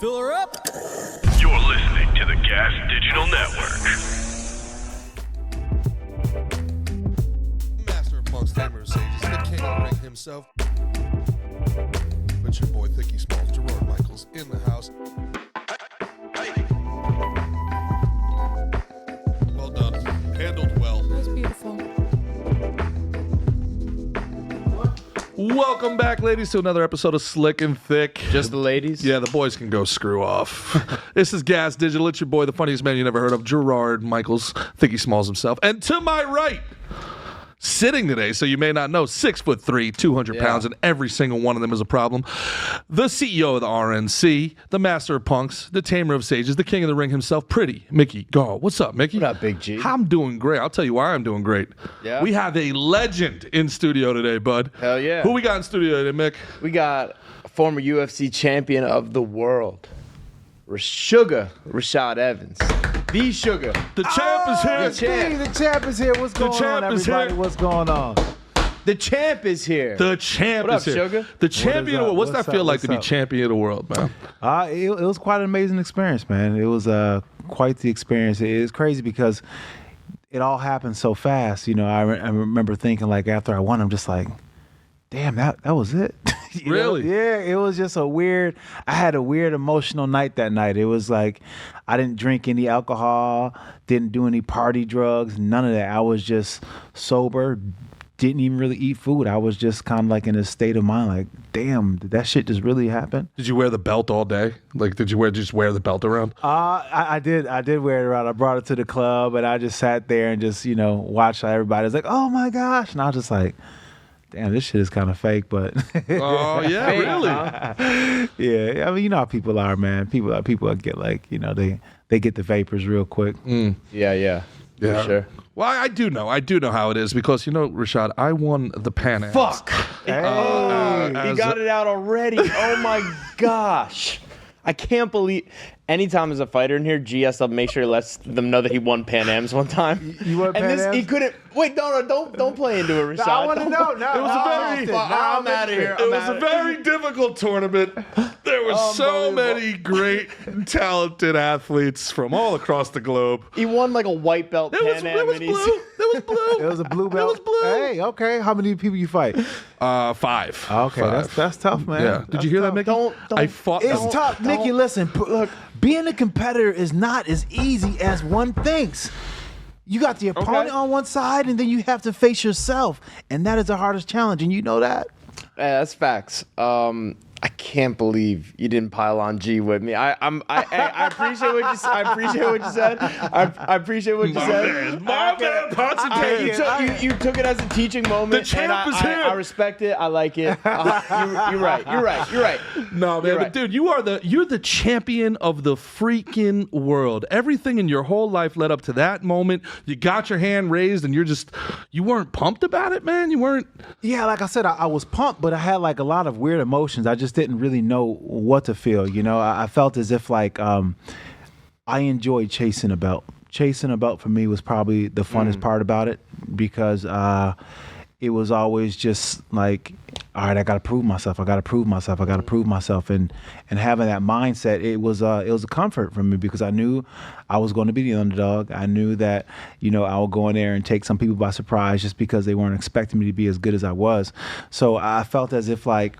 Fill her up. You're listening to the Gas Digital Network. Master of Punk's Tamer Sages, the king of the ring himself. It's your boy Thicky Smalls, Gerard Michaels in the house. Well done. Handled well. That's beautiful. Welcome back, ladies, to another episode of Slick and Thick. Just the ladies? Yeah, the boys can go screw off. This is Gas Digital. It's your boy, the funniest man you never heard of, Gerard Michaels, Thicky Smalls himself. And to my right, sitting today, so you may not know, 6'3", 200 pounds, and every single one of them is a problem. The CEO of the RNC, the master of punks, the tamer of sages, the king of the ring himself, pretty Mickey Gall. What's up, Mickey? What up, Big G? I'm doing great. I'll tell you why I'm doing great. Yeah? We have a legend in studio today, bud. Hell yeah. Who we got in studio today, Mick? We got a former UFC champion of the world, Suga, Rashad Evans. The Suga. The champ is here. The champ. The champ is here. What's going champ on, is everybody? here. What's going on? The champ is here. The champ What is up, here. Suga? The champion of the world. What's What's that feel up? like to be What's up? champion of the world, man? It was quite an amazing experience, man. It was quite the experience. It is crazy because it all happened so fast. You know, I remember thinking, like, after I won, I'm just like, damn, that was it. You know? Really? Yeah, it was just I had a weird emotional night that night. It was like I didn't drink any alcohol, didn't do any party drugs, none of that. I was just sober, didn't even really eat food. I was just kind of like in a state of mind, like, damn, did that shit just really happen? Did you wear the belt all day? Like, did you just wear the belt around? I did wear it around. I brought it to the club and I just sat there and just, you know, watched how everybody was like, oh my gosh. And I was just like, damn, this shit is kind of fake, but Oh, yeah, Fake, really? huh? yeah. I mean, you know how people are, man. People get like, you know, they get the vapors real quick. Yeah. For sure. Well, I do know how it is because, you know, Rashad, I won the Pan Ams. Fuck. Hey. He got it out already. Oh my gosh. I can't believe. Anytime there's a fighter in here, GS will make sure he lets them know that he won Pan Ams one time. You won Pan Ams? He couldn't. Wait, no, don't play into it, Rashad. I want to know. No, It was a very- I'm out of here. It was a very difficult tournament. There were so many great, talented athletes from all across the globe. He won like a white belt Pan Am. It was and he's- blue. It was blue. It was a blue belt. It was blue. Hey, okay. How many people you fight? 5. Okay, Five. that's tough, man. Yeah. Did That's you hear that, tough. Mickey? Don't- I fought. It's them. tough, Mickey. Listen, look, being a competitor is not as easy as one thinks. You got the opponent on one side, and then you have to face yourself, and that is the hardest challenge, and you know that. Yeah, that's facts. I can't believe you didn't pile on G with me. I appreciate what you said. I appreciate what you said. I appreciate what you said. My man, Ponce and Tate. You took it as a teaching moment. The champ and is here. I respect it. I like it. You're right. No, man, You're but right. dude, you're the champion of the freaking world. Everything in your whole life led up to that moment. You got your hand raised, and you weren't pumped about it, man. You weren't. Yeah, like I said, I was pumped, but I had like a lot of weird emotions. I just didn't really know what to feel. You know, I felt as if like I enjoyed chasing a belt. Chasing a belt for me was probably the funnest part about it because it was always just like, all right, I got to prove myself. And having that mindset, it was a comfort for me because I knew I was going to be the underdog. I knew that, you know, I would go in there and take some people by surprise just because they weren't expecting me to be as good as I was. So I felt as if like,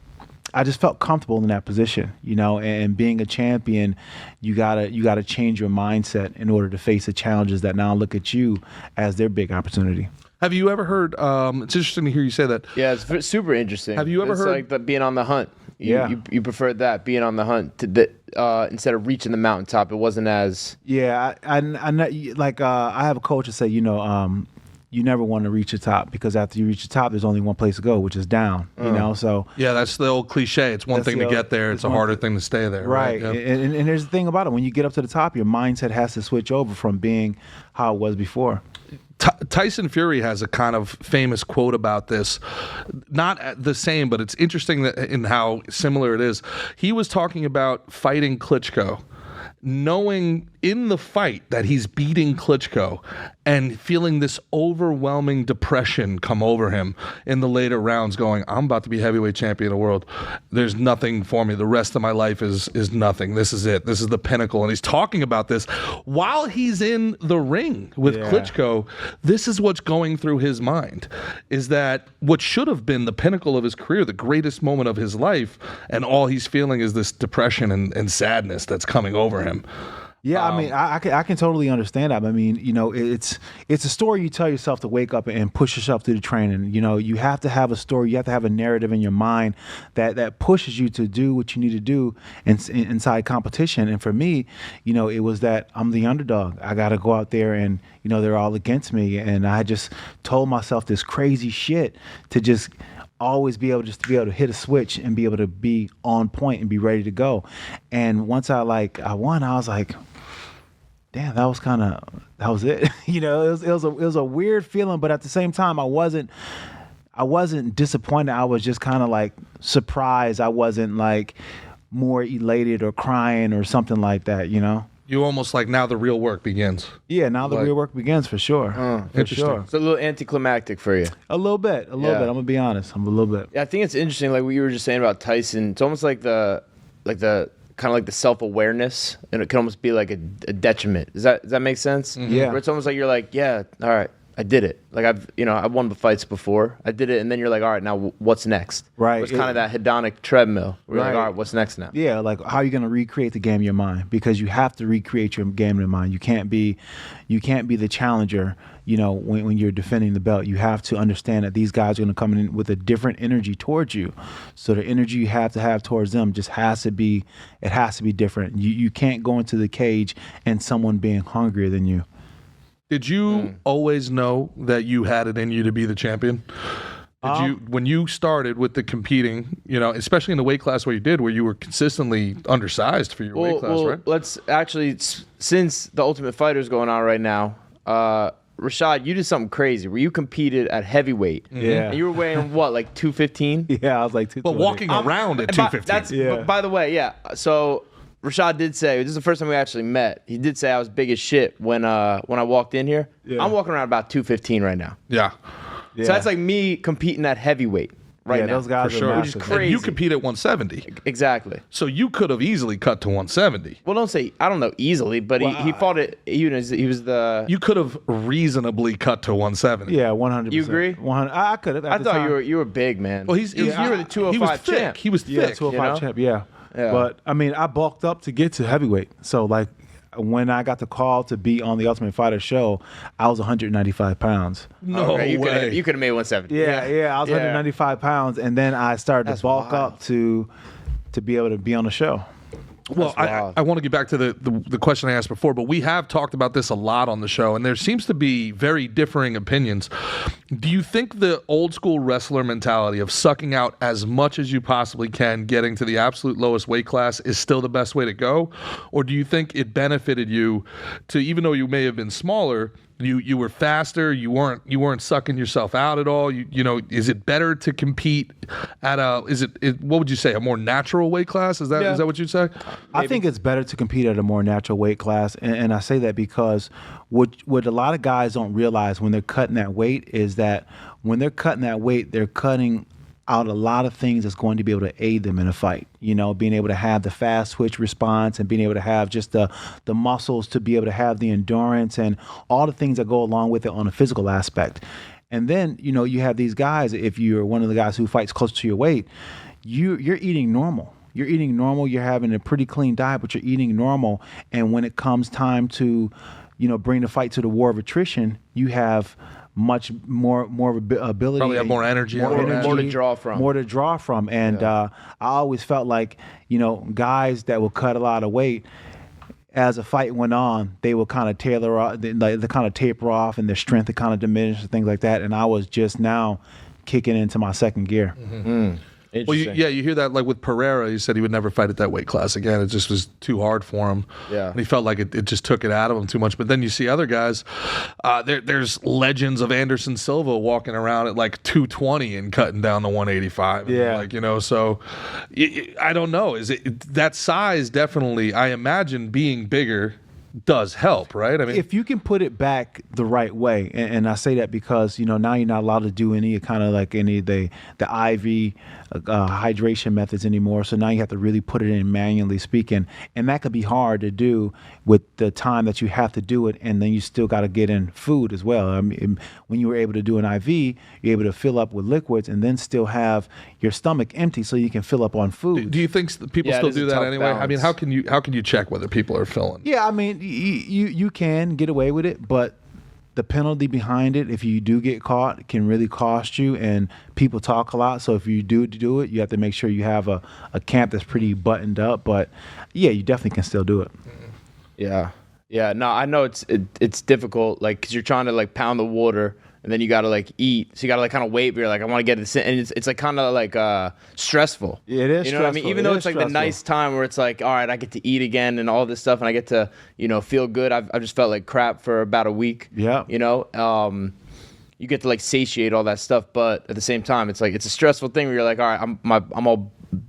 I just felt comfortable in that position, you know, and being a champion, you gotta change your mindset in order to face the challenges that now look at you as their big opportunity. Have you ever heard? It's interesting to hear you say that. Yeah, it's super interesting. Have you ever heard- like the being on the hunt? Yeah. You preferred that, being on the hunt instead of reaching the mountaintop. It wasn't as. Yeah, I have a coach that say, you know, you never want to reach the top because after you reach the top, there's only one place to go, which is down. You know, so Yeah, that's the old cliche. It's one That's thing the to old- get there. It's a one harder thing to stay there. right. Yeah. And there's the thing about it: when you get up to the top, your mindset has to switch over from being how it was before. Tyson Fury has a kind of famous quote about this. Not the same, but it's interesting that in how similar it is. He was talking about fighting Klitschko, knowing in the fight that he's beating Klitschko, and feeling this overwhelming depression come over him in the later rounds, going, I'm about to be heavyweight champion of the world. There's nothing for me. The rest of my life is nothing. This is it. This is the pinnacle. And he's talking about this while he's in the ring with Klitschko. This is what's going through his mind, is that what should have been the pinnacle of his career, the greatest moment of his life, and all he's feeling is this depression and sadness that's coming over him. Yeah, I mean, I can totally understand that. I mean, you know, it's a story you tell yourself to wake up and push yourself through the training. You know, you have to have a story. You have to have a narrative in your mind that pushes you to do what you need to do inside competition. And for me, you know, it was that I'm the underdog. I got to go out there and, you know, they're all against me. And I just told myself this crazy shit to just always be able to hit a switch and be able to be on point and be ready to go. And once I won, I was like, damn, that was it. You know, it was a weird feeling, but at the same time, I wasn't disappointed. I was just kind of like surprised. I wasn't like more elated or crying or something like that, you know? You almost like, now the real work begins. Yeah, now the real work begins for sure. For interesting. sure. It's a little anticlimactic for you. A little bit. I'm gonna be honest. I'm a little bit. Yeah, I think it's interesting, like what you were just saying about Tyson. It's almost like the kind of like the self-awareness, and it can almost be like a detriment. Does that make sense? Mm-hmm. Yeah. Where it's almost like you're like, yeah, all right, I did it. Like I've won the fights before. I did it, and then you're like, all right, now what's next? Right. It's kind of that hedonic treadmill. Where you're like, Right. all right, what's next now? Yeah, like how are you going to recreate the game in your mind? Because you have to recreate your game in your mind. You can't be the challenger, you know, when you're defending the belt. You have to understand that these guys are going to come in with a different energy towards you. So the energy you have to have towards them just has to be different. You can't go into the cage and someone being hungrier than you. Did you always know that you had it in you to be the champion? Did you, when you started with the competing, you know, especially in the weight class where you were consistently undersized for your weight class, right? Let's actually, since the Ultimate Fighter's going on right now, Rashad, you did something crazy where you competed at heavyweight. Yeah. And you were weighing what, like 215? Yeah, I was like 220. But walking around at 215. But by the way, yeah. So Rashad did say, this is the first time we actually met. He did say I was big as shit when I walked in here. Yeah. I'm walking around about 215 right now. Yeah. So that's like me competing at heavyweight right now. Those guys For are sure. massive. Which is crazy. And you compete at 170. Exactly. So you could have easily cut to 170. Well, I don't know easily, but he fought it. He was the. You could have reasonably cut to 170. Yeah, 100%. You agree? 100. I could have. I thought you were big, man. Well, you were the 205 he was thick. champ. He was thick. Yeah, 205 champ. Yeah. But I mean, I bulked up to get to heavyweight. So like, when I got the call to be on the Ultimate Fighter show, I was 195 pounds. No Okay, way. You could have made 170. Yeah, I was 195 pounds, and then I started to bulk wild. up to be able to be on the show. Well, I want to get back to the question I asked before, but we have talked about this a lot on the show, and there seems to be very differing opinions. Do you think the old school wrestler mentality of sucking out as much as you possibly can, getting to the absolute lowest weight class, is still the best way to go? Or do you think it benefited you to, even though you may have been smaller, you were faster, you weren't sucking yourself out at all? You know, is it better to compete at what would you say, a more natural weight class? Is that what you'd say? I think it's better to compete at a more natural weight class, and I say that because what a lot of guys don't realize when they're cutting that weight is that when they're cutting that weight, they're cutting out a lot of things that's going to be able to aid them in a fight. You know, being able to have the fast twitch response and being able to have just the muscles to be able to have the endurance and all the things that go along with it on a physical aspect. And then, you know, you have these guys, if you're one of the guys who fights close to your weight, you're eating normal. You're eating normal. You're having a pretty clean diet, but you're eating normal. And when it comes time to, you know, bring the fight to the war of attrition, you have much more ability. Probably have more energy. More to draw from. More to draw from. And I always felt like, you know, guys that will cut a lot of weight, as the fight went on, they will kind of taper off and their strength would kind of diminish and things like that. And I was just now kicking into my second gear. Mm-hmm. Well, you hear that, like with Pereira, he said he would never fight at that weight class again. It just was too hard for him. Yeah. And he felt like it just took it out of him too much. But then you see other guys, there's legends of Anderson Silva walking around at like 220 and cutting down to 185. Yeah. Like, you know, so I don't know. Is it that size? Definitely, I imagine being bigger does help, right? I mean, if you can put it back the right way, and I say that because now you're not allowed to do any kind of like any of the IV hydration methods anymore. So now you have to really put it in manually speaking, and that could be hard to do with the time that you have to do it, and then you still got to get in food as well. I mean, when you were able to do an IV, you're able to fill up with liquids and then still have your stomach empty, so you can fill up on food. do you think people Yeah, it still is a do that tough anyway? I mean, balance. how can you check whether people are filling? Yeah, I mean, you can get away with it, but the penalty behind it, if you do get caught, can really cost you. And people talk a lot, so if you do it, you have to make sure you have a camp that's pretty buttoned up. But yeah, you definitely can still do it. Yeah. Yeah. No, I know it's difficult, like, because you're trying to like pound the water, and then you got to like eat. So you got to like kind of wait, but you're like, I want to get this in. And it's like kind of like stressful. It is You know what I mean? stressful. Even It though is it's like the stressful. nice time where it's like, all right, I get to eat again and all this stuff, and I get to, feel good. I've just felt like crap for about a week. Yeah. You get to like satiate all that stuff, but at the same time, it's like it's a stressful thing where you're like, all right,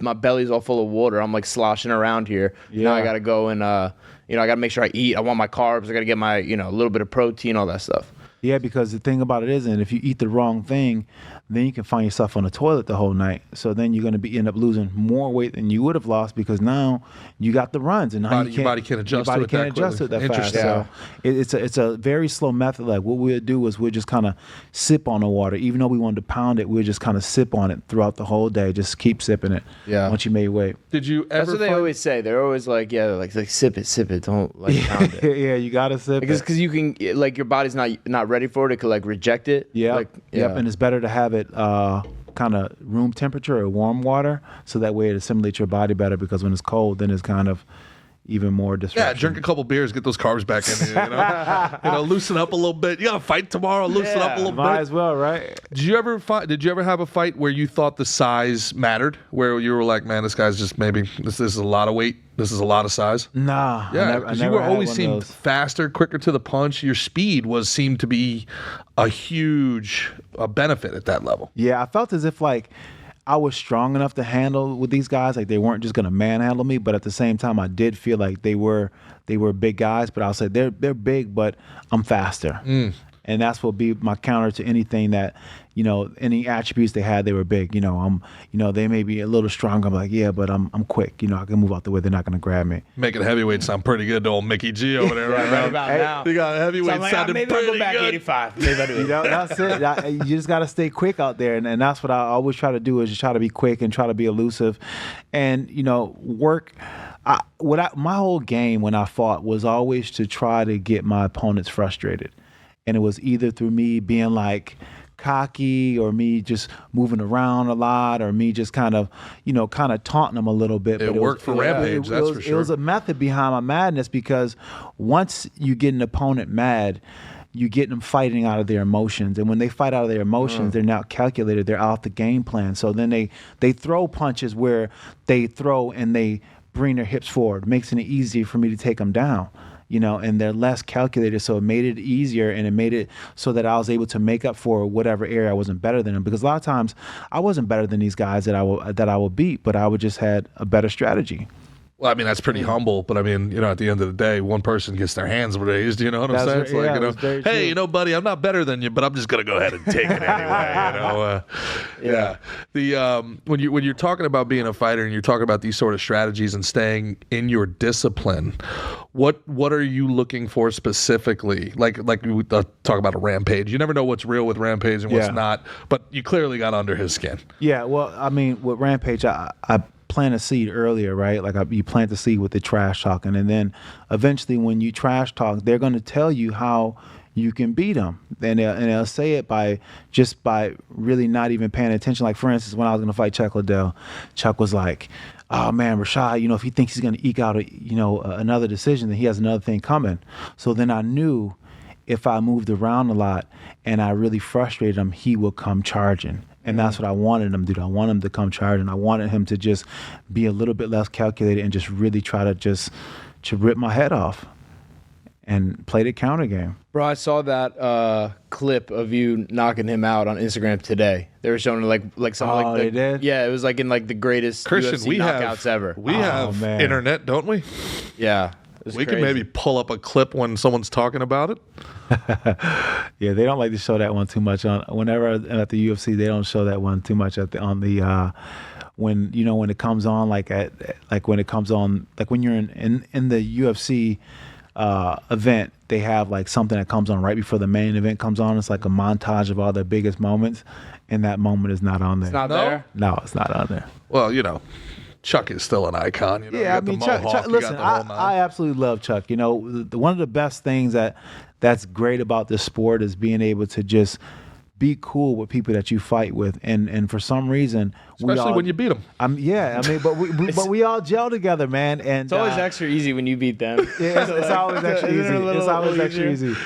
my belly's all full of water. I'm like sloshing around here. Yeah. Now I gotta go and I gotta make sure I eat. I want my carbs. I gotta get my a little bit of protein, all that stuff. Yeah, because the thing about it is, and if you eat the wrong thing, then you can find yourself on the toilet the whole night. So then you're going to end up losing more weight than you would have lost, because now you got the runs, and now Your body can't adjust your to body it can't that adjust to it quickly. that fast. Interesting. So it's a very slow method. Like what we'll do is we'll just kind of sip on the water, even though we wanted to pound it. We'll just kind of sip on it throughout the whole day. Just keep sipping it. Yeah. Once you made weight. Did you That's ever what they find- always say. They're always like, yeah, like sip it, don't like pound it. Yeah, you gotta sip it. Because you can like your body's not ready for it. It could like reject it. Yeah. Like, Yep. And it's better to have it kind of room temperature or warm water, so that way it assimilates your body better, because when it's cold, then it's kind of even more disruption. Yeah, drink a couple beers, get those carbs back in you. Loosen up a little bit. You got to fight tomorrow. Loosen up a little Might bit. as well, right? Did you ever have a fight where you thought the size mattered? Where you were like, man, this guy's just this is a lot of weight. This is a lot of size. Nah. Yeah, I because you never were had always one of seemed those. faster, quicker to the punch. Your speed seemed to be a huge benefit at that level. Yeah, I felt as if like I was strong enough to handle with these guys. Like they weren't just gonna manhandle me, but at the same time, I did feel like they were big guys. But I'll say they're big, but I'm faster. And that's what be my counter to anything that, any attributes they had, they were big. They may be a little stronger. I'm like, yeah, but I'm quick. I can move out the way. They're not gonna grab me. Making heavyweight sound pretty good to old Mickey G over there right now. about now. They got heavyweight So I'm like, sounded maybe pretty I'll go back good. 85. Maybe I'll do it. That's it. You just got to stay quick out there. And that's what I always try to do, is just try to be quick and try to be elusive and, work. My whole game when I fought was always to try to get my opponents frustrated. And it was either through me being like cocky, or me just moving around a lot, or me just kind of taunting them a little bit. It worked for Rampage, that's for It sure. was a method behind my madness, because once you get an opponent mad, you get them fighting out of their emotions. And when they fight out of their emotions, they're not calculated. They're out the game plan. So then they throw punches where they throw and they bring their hips forward, making it easier for me to take them down. And they're less calculated. So it made it easier, and it made it so that I was able to make up for whatever area I wasn't better than them. Because a lot of times I wasn't better than these guys that I would beat, but I would just had a better strategy. Well, I mean, that's pretty humble, but I mean, at the end of the day, one person gets their hands raised, you know what I'm That's saying? right. It's like, Yeah, that's very hey, true. buddy, I'm not better than you, but I'm just going to go ahead and take it anyway, Yeah. When you're talking about being a fighter and you're talking about these sort of strategies and staying in your discipline, what are you looking for specifically? Like we talk about a Rampage. You never know what's real with Rampage and what's Yeah. not, but you clearly got under his skin. Yeah, well, I mean, with Rampage, I plant a seed earlier, right? Like you plant the seed with the trash talking, and then eventually when you trash talk, they're going to tell you how you can beat them, and they'll say it by really not even paying attention. Like for instance, when I was going to fight Chuck Liddell, Chuck was like, "Oh man, Rashad, if he thinks he's going to eke out another decision, then he has another thing coming." So then I knew if I moved around a lot and I really frustrated him, he will come charging. And that's what I wanted him to do. I wanted him to come charging. I wanted him to just be a little bit less calculated and just really try to rip my head off and play the counter game. Bro, I saw that clip of you knocking him out on Instagram today. They were showing like some Oh, they did? Yeah, it was like in like the greatest Christian, UFC we knockouts have ever. We have man. internet, don't we? Yeah. We can maybe pull up a clip when someone's talking about it. Yeah, they don't like to show that one too much whenever at the UFC. They don't show that one too much when it comes on when you're in the UFC event. They have like something that comes on right before the main event comes on. It's like a montage of all their biggest moments, and that moment is not on there. It's not there? No, it's not on there. Well, Chuck is still an icon. Yeah, I mean, Chuck, listen, I absolutely love Chuck. One of the best things that's great about this sport is being able to just be cool with people that you fight with, and for some reason, especially when you beat them. But we all gel together, man. And it's always extra easy when you beat them. Yeah, it's always extra easy. It's always extra easy.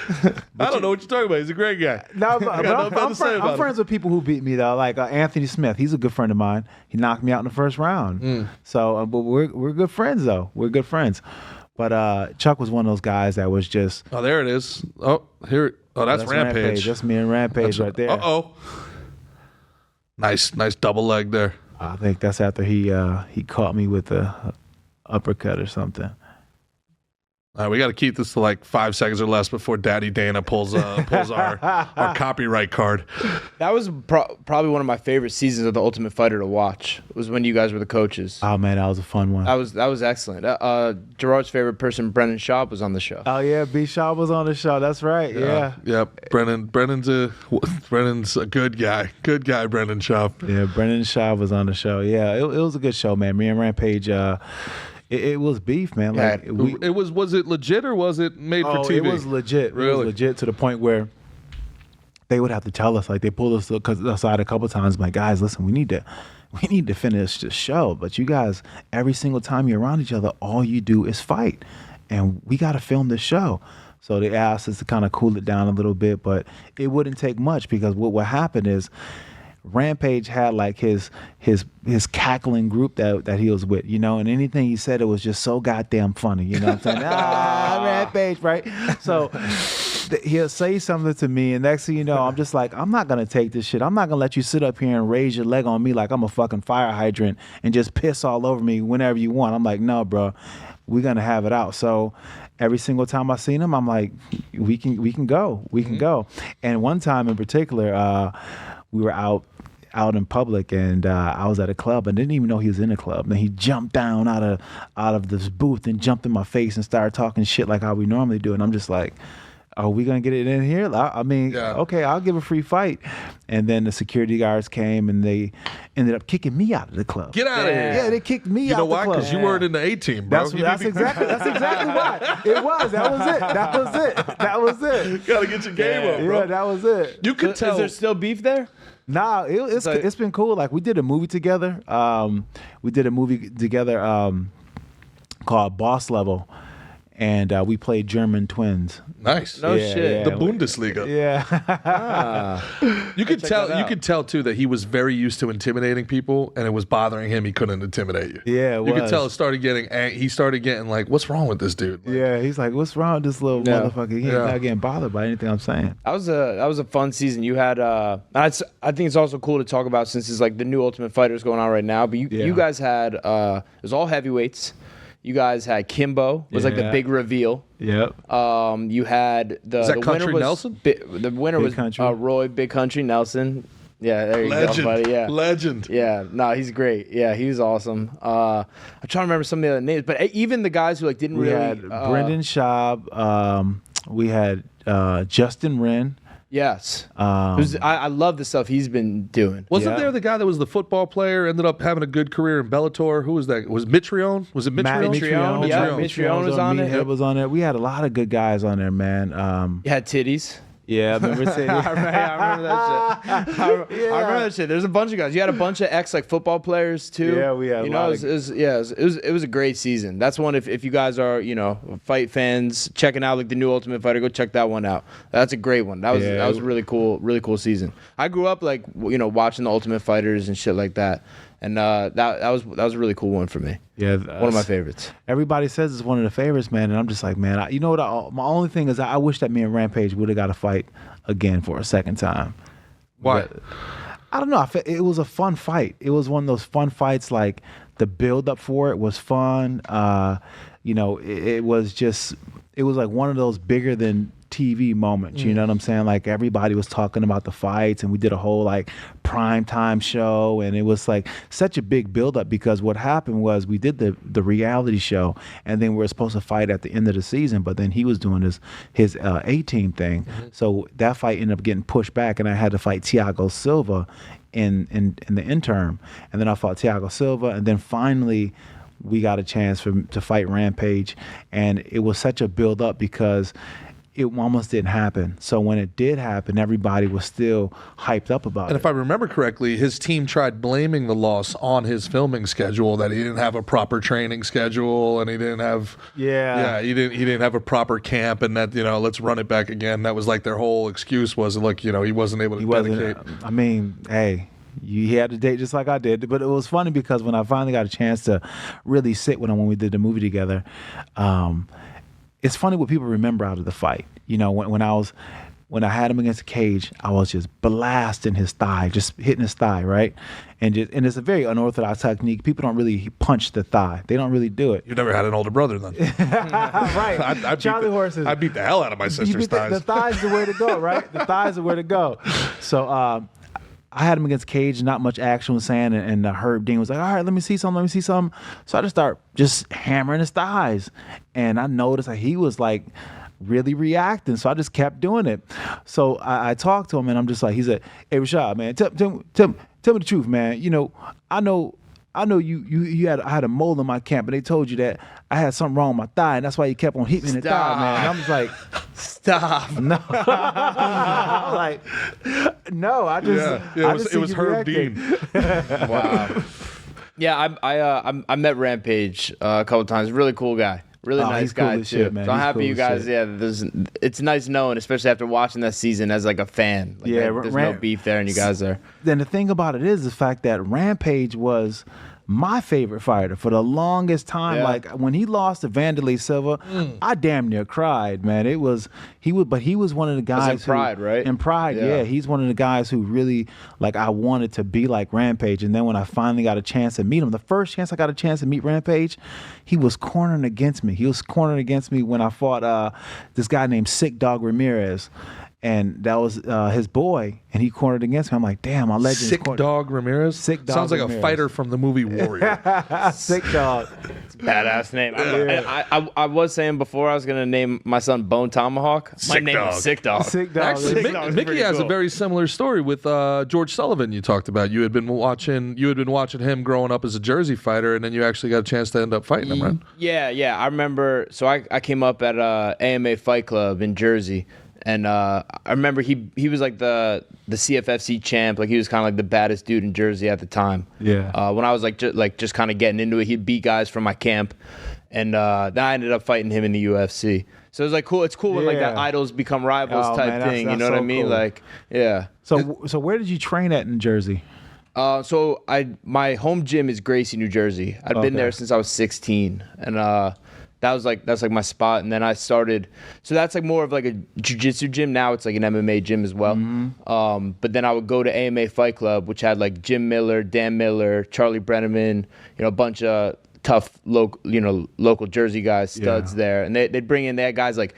I don't know what you're talking about. He's a great guy. No, but I'm friends with people who beat me though. Like Anthony Smith, he's a good friend of mine. He knocked me out in the first round. So, but we're good friends though. We're good friends. But Chuck was one of those guys that was just. Oh, there it is. Oh, here. Oh, that's Rampage. That's me and Rampage right there. Uh-oh. Nice double leg there. I think that's after he caught me with the uppercut or something. All right, we got to keep this to like 5 seconds or less before Daddy Dana pulls our copyright card. That was probably one of my favorite seasons of The Ultimate Fighter to watch. Was when you guys were the coaches. Oh man, that was a fun one. That was excellent. Gerard's favorite person, Brennan Schaub, was on the show. Oh yeah, B. Schaub was on the show. That's right. Yeah. Brennan's a good guy. Good guy, Brennan Schaub. Yeah, Brennan Schaub was on the show. Yeah, it was a good show, man. Me and Rampage. It was beef, man. Like was it legit or was it made for TV? It was legit. Really? It was legit to the point where they would have to tell us, like they pulled us aside a couple times, like, guys, listen, we need to finish the show. But you guys, every single time you're around each other, all you do is fight, and we got to film this show. So they asked us to kind of cool it down a little bit, but it wouldn't take much because what happened is. Rampage had like his cackling group that he was with, and anything he said, it was just so goddamn funny, you know what I'm saying? Rampage, right? So he'll say something to me, and next thing you know, I'm just like, I'm not gonna take this shit. I'm not gonna let you sit up here and raise your leg on me like I'm a fucking fire hydrant and just piss all over me whenever you want. I'm like, no, bro, we're gonna have it out. So every single time I seen him, I'm like, we can go. And one time in particular, we were out in public, and I was at a club and didn't even know he was in a club. And he jumped down out of this booth and jumped in my face and started talking shit like how we normally do. And I'm just like, are we gonna get it in here? I mean, okay, I'll give a free fight. And then the security guards came and they ended up kicking me out of the club. Get out of here! Yeah, they kicked me out. You know the why? club. Because you weren't in the A-team, bro. That's exactly why. It was. That was it. Gotta get your game up, bro. Yeah, that was it. You could tell. Is there still beef there? Nah, it's been cool. Like we did a movie together. Called Boss Level, and we played German twins. Nice. No shit. The Bundesliga. Yeah. You could tell too that he was very used to intimidating people, and it was bothering him. He couldn't intimidate you. Yeah, you could tell it started getting. He started getting like, "What's wrong with this dude?" Like, yeah, he's like, "What's wrong with this little motherfucker? He's not getting bothered by anything I'm saying." That was a fun season. You had. I think it's also cool to talk about since it's like the new Ultimate Fighters going on right now. But you guys had it was all heavyweights. You guys had Kimbo was like the big reveal. Yep. You had the Country winner Nelson? The winner was Roy Big Country Nelson. Yeah, there you go, buddy. Yeah, legend. Yeah, no, he's great. Yeah, he was awesome. I'm trying to remember some of the other names, but even the guys who like didn't really. We had Brendan Schaub. We had Justin Wren. Yes. I love the stuff he's been doing. Wasn't there the guy that was the football player, ended up having a good career in Bellator? Who was that? Was Mitrione? Was it Mitrione? Mitrione. Yeah, Mitrione was on there. Was on there. We had a lot of good guys on there, man. You had titties. Yeah, I remember saying. I remember that shit. I remember that shit. There's a bunch of guys. You had a bunch of ex football players too. Yeah, we had. It was a great season. That's one if you guys are fight fans checking out like the new Ultimate Fighter, go check that one out. That's a great one. That was a really cool season. I grew up like watching the Ultimate Fighters and shit like that. And that was a really cool one for me. Yeah, one of my favorites. Everybody says it's one of the favorites, man. And I'm just like, man, you know what? My only thing is I wish that me and Rampage would have got to fight again for a second time. Why? But I don't know. It was a fun fight. It was one of those fun fights, like the build up for it was fun. It was like one of those bigger than TV moments, you know what I'm saying? Like everybody was talking about the fights, and we did a whole like prime time show, and it was like such a big buildup because what happened was we did the reality show, and then we were supposed to fight at the end of the season, but then he was doing his A-team thing, so that fight ended up getting pushed back, and I had to fight Thiago Silva in the interim, and then I fought Thiago Silva, and then finally we got a chance to fight Rampage, and it was such a build up because it almost didn't happen. So when it did happen, everybody was still hyped up about it. And if I remember correctly, his team tried blaming the loss on his filming schedule, that he didn't have a proper training schedule, and he didn't have he didn't have a proper camp, and that let's run it back again. That was like their whole excuse was like he wasn't able to dedicate. I mean, hey. He had a date just like I did, but it was funny because when I finally got a chance to really sit with him when we did the movie together, it's funny what people remember out of the fight. When I had him against the cage, I was just blasting his thigh, just hitting his thigh, right? And it's a very unorthodox technique. People don't really punch the thigh. They don't really do it. You've never had an older brother then. Right. Charlie horses. I beat the hell out of my sister's thighs. The thigh's the way to go, right? The thigh's the way to go. So I had him against cage, not much action was saying, and Herb Dean was like, all right, let me see something. So I just start just hammering his thighs. And I noticed that he was like really reacting. So I just kept doing it. So I talked to him, and I'm just like, he said, hey, Rashad, man, tell me the truth, man. I know I had a mole in my camp, and they told you that I had something wrong with my thigh, and that's why you kept on hitting me in the thigh, man. And I'm just like, stop. No. I'm like, no, I just it was Herb Dean. Wow. Yeah, I met Rampage a couple times. Really cool guy. Really nice guy cool as too. Shit, man. So I'm he's happy cool you guys. It's nice knowing, especially after watching that season as like a fan. Like, there's no beef there, and you guys are. Then the thing about it is the fact that Rampage was my favorite fighter for the longest time. Yeah. Like when he lost to Vanderlei Silva, I damn near cried, man. He was one of the guys in Pride, right? In Pride, yeah. He's one of the guys who really like I wanted to be like Rampage. And then when I finally got a chance to meet him, the first chance I got a chance to meet Rampage, he was cornering against me. He was cornering against me when I fought this guy named Sick Dog Ramirez. And that was his boy, and he cornered against me. I'm like, damn, my legend. Sick Dog Ramirez? Sick Dog Sounds like Ramirez. a fighter from the movie Warrior. Sick Dog. Badass name. I was saying before I was going to name my son Bone Tomahawk. My name is Sick Dog. Sick Dog. Actually, Mickey has a very similar story with George Sullivan you talked about. You had been watching him growing up as a Jersey fighter, and then you actually got a chance to end up fighting him, right? Yeah. I remember. So I came up at AMA Fight Club in Jersey. And I remember he was like the CFFC champ. Like he was kind of like the baddest dude in Jersey at the time. Yeah. When I was just kind of getting into it, he'd beat guys from my camp, and then I ended up fighting him in the UFC. So it was like cool. It's cool when like that idols become rivals type thing. That's you know what I so mean? cool. Like yeah. So where did you train at in Jersey? So my home gym is Gracie, New Jersey. I'd been there since I was 16, and that's like my spot. And then I started, so that's like more of like a jiu-jitsu gym. Now it's like an MMA gym as well. Mm-hmm. But then I would go to AMA Fight Club, which had like Jim Miller, Dan Miller, Charlie Brenneman, a bunch of tough local Jersey guys, studs there. And they'd bring in, they had guys like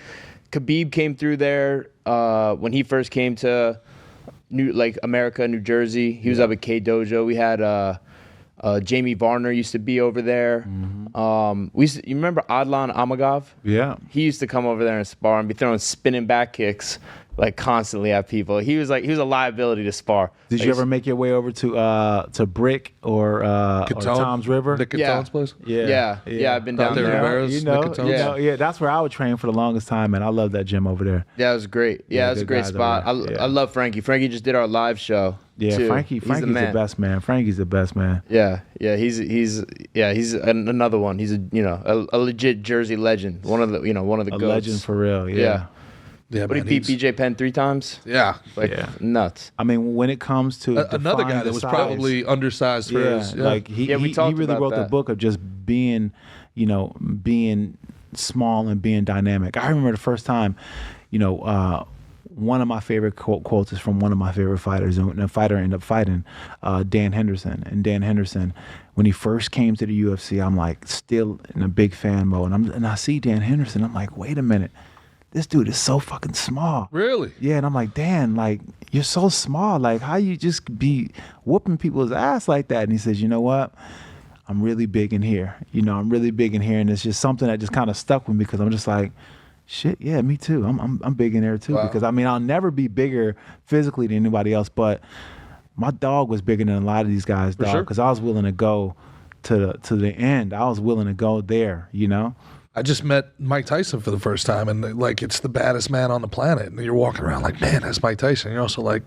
Khabib came through there when he first came to America, New Jersey. He was up at K Dojo. We had Jamie Varner used to be over there. Mm-hmm. You remember Adlan Amagov? Yeah. He used to come over there and spar and be throwing spinning back kicks like constantly at people. He was a liability to spar. Did you ever make your way over to Brick or Tom's River? Nick Catone's place? Yeah, I've been down there. Yeah, that's where I would train for the longest time, and I love that gym over there. Yeah, it was great. Yeah, it was a great spot. I love Frankie. Frankie just did our live show. Yeah, too. Frankie's the best man. Frankie's the best man. Yeah, he's another one. He's a legit Jersey legend. One of the goats. A legend for real. Yeah. But he beat BJ Penn 3 times. Yeah. Nuts. I mean, when it comes to another guy that was probably undersized for his. Yeah. Like he really wrote the book of just being small and being dynamic. I remember the first time, one of my favorite quotes is from one of my favorite fighters, and the fighter ended up fighting Dan Henderson. And Dan Henderson, when he first came to the UFC, I'm like still in a big fan mode, and I see Dan Henderson, I'm like, wait a minute, this dude is so fucking small. Really? Yeah, and I'm like, Dan, like, you're so small. Like, how you just be whooping people's ass like that? And he says, you know what? I'm really big in here. I'm really big in here, and it's just something that just kind of stuck with me because I'm just like, shit, yeah, me too. I'm big in there too. Wow. Because I mean, I'll never be bigger physically than anybody else, but my dog was bigger than a lot of these guys, dog. Because I was willing to go to the end. I was willing to go there. I just met Mike Tyson for the first time, and like it's the baddest man on the planet. And you're walking around like, man, that's Mike Tyson. You're also like,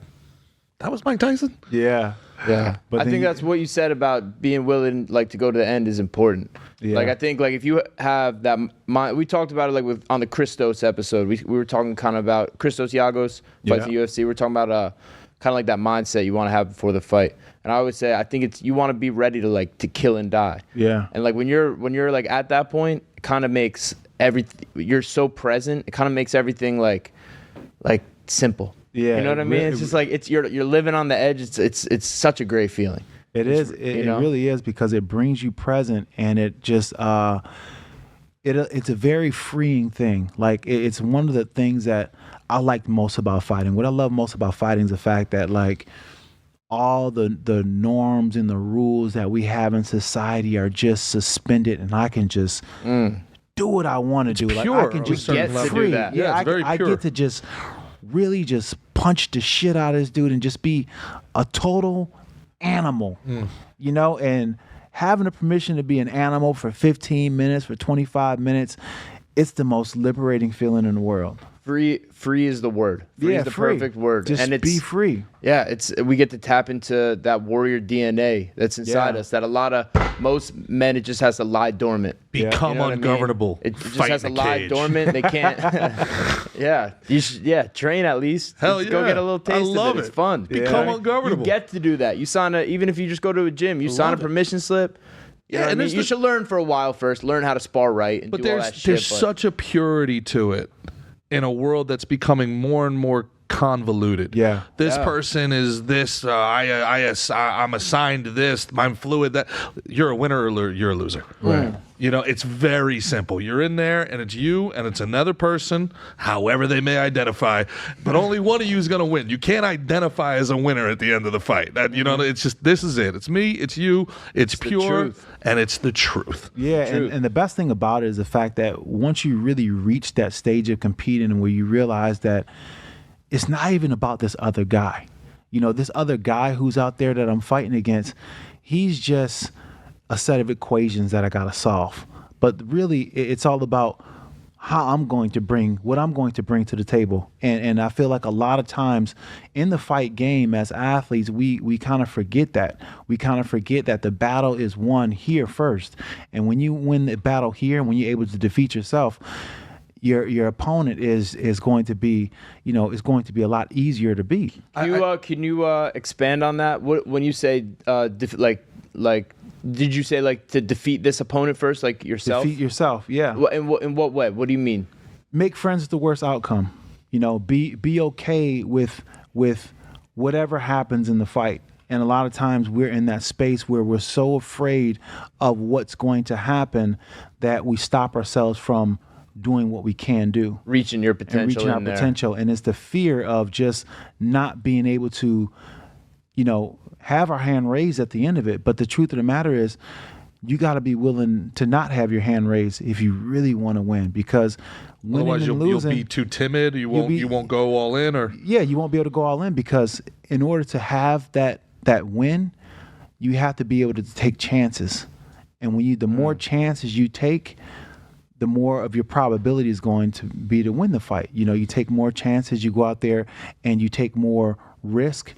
that was Mike Tyson? Yeah. Yeah. But I think that's what you said about being willing like to go to the end is important. Yeah. Like I think like if you have that mind, we talked about it like on the Christos episode. We were talking kind of about Christos Giagos fights the UFC. We're talking about kind of like that mindset you want to have before the fight. And I always say I think it's you want to be ready to like to kill and die. Yeah. And like when you're like at that point, it kind of makes everything you're so present. It kind of makes everything like simple. Yeah, you know what I mean. It's just like you're living on the edge. It's such a great feeling. It really is because it brings you present, and it just it's a very freeing thing. Like it's one of the things that I like most about fighting. What I love most about fighting is the fact that like all the norms and the rules that we have in society are just suspended, and I can just do what I want to do. Pure. Like I can just get to do that. Yeah, it's very I pure. get to just really just punch the shit out of this dude and just be a total animal, and having the permission to be an animal for 15 minutes, for 25 minutes, it's the most liberating feeling in the world. Free is the word. Free is the perfect word. Just and be free. Yeah, we get to tap into that warrior DNA that's inside us. That most men, it just has to lie dormant. Become ungovernable. I mean? It just has to lie dormant. They can't. You should train at least. Hell yeah. Go get a little taste of it. It's fun. Become ungovernable. You get to do that. You sign even if you just go to a gym, you sign a permission slip. You know what I mean? You should learn for a while first. Learn how to spar right and do all that shit. There's such a purity to it in a world that's becoming more and more convoluted. Yeah. This person is this. I'm assigned this. I'm fluid. That you're a winner or you're a loser. Right. It's very simple. You're in there, and it's you, and it's another person, however they may identify. But only one of you is going to win. You can't identify as a winner at the end of the fight. It's just this is it. It's me. It's you. It's pure, and it's the truth. Yeah, and the best thing about it is the fact that once you really reach that stage of competing, and where you realize that it's not even about this other guy. This other guy who's out there that I'm fighting against, he's just a set of equations that I got to solve. But really, it's all about what I'm going to bring to the table. And I feel like a lot of times in the fight game as athletes, we kind of forget that. We kind of forget that the battle is won here first. And when you win the battle here, and when you're able to defeat yourself, your opponent is going to be, is going to be a lot easier to beat. Can you expand on that? When you say did you say like to defeat this opponent first, like yourself? Defeat yourself, yeah. In what way? What do you mean? Make friends with the worst outcome. Be okay with whatever happens in the fight. And a lot of times we're in that space where we're so afraid of what's going to happen that we stop ourselves from doing what we can do. Reaching your potential. And it's the fear of just not being able to, have our hand raised at the end of it. But the truth of the matter is, you got to be willing to not have your hand raised if you really want to win, because otherwise you'll be too timid. You won't go all in, or you won't be able to go all in, because in order to have that win, you have to be able to take chances. And when the more chances you take, the more of your probability is going to be to win the fight. You take more chances, you go out there and you take more risk.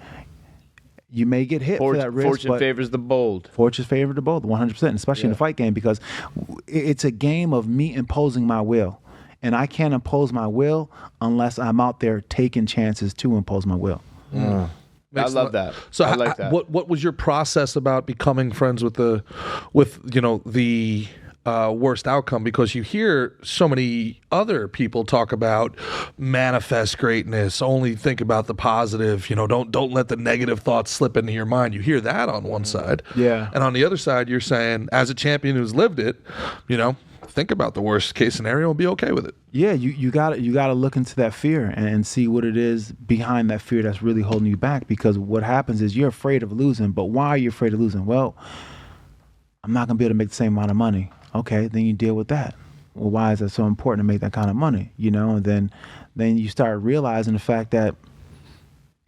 You may get hit for that risk. Fortune favors the bold. Fortune favors the bold, 100%, especially in the fight game, because it's a game of me imposing my will. And I can't impose my will unless I'm out there taking chances to impose my will. I love that. So I like that. What was your process about becoming friends with the worst outcome, because you hear so many other people talk about manifest greatness, only think about the positive, don't let the negative thoughts slip into your mind. You hear that on one side. Yeah. And on the other side, you're saying, as a champion who's lived it, think about the worst case scenario and be okay with it. Yeah, you gotta look into that fear and see what it is behind that fear that's really holding you back. Because what happens is you're afraid of losing, but why are you afraid of losing? Well, I'm not gonna be able to make the same amount of money. Okay, then you deal with that. Well, why is it so important to make that kind of money? And then you start realizing the fact that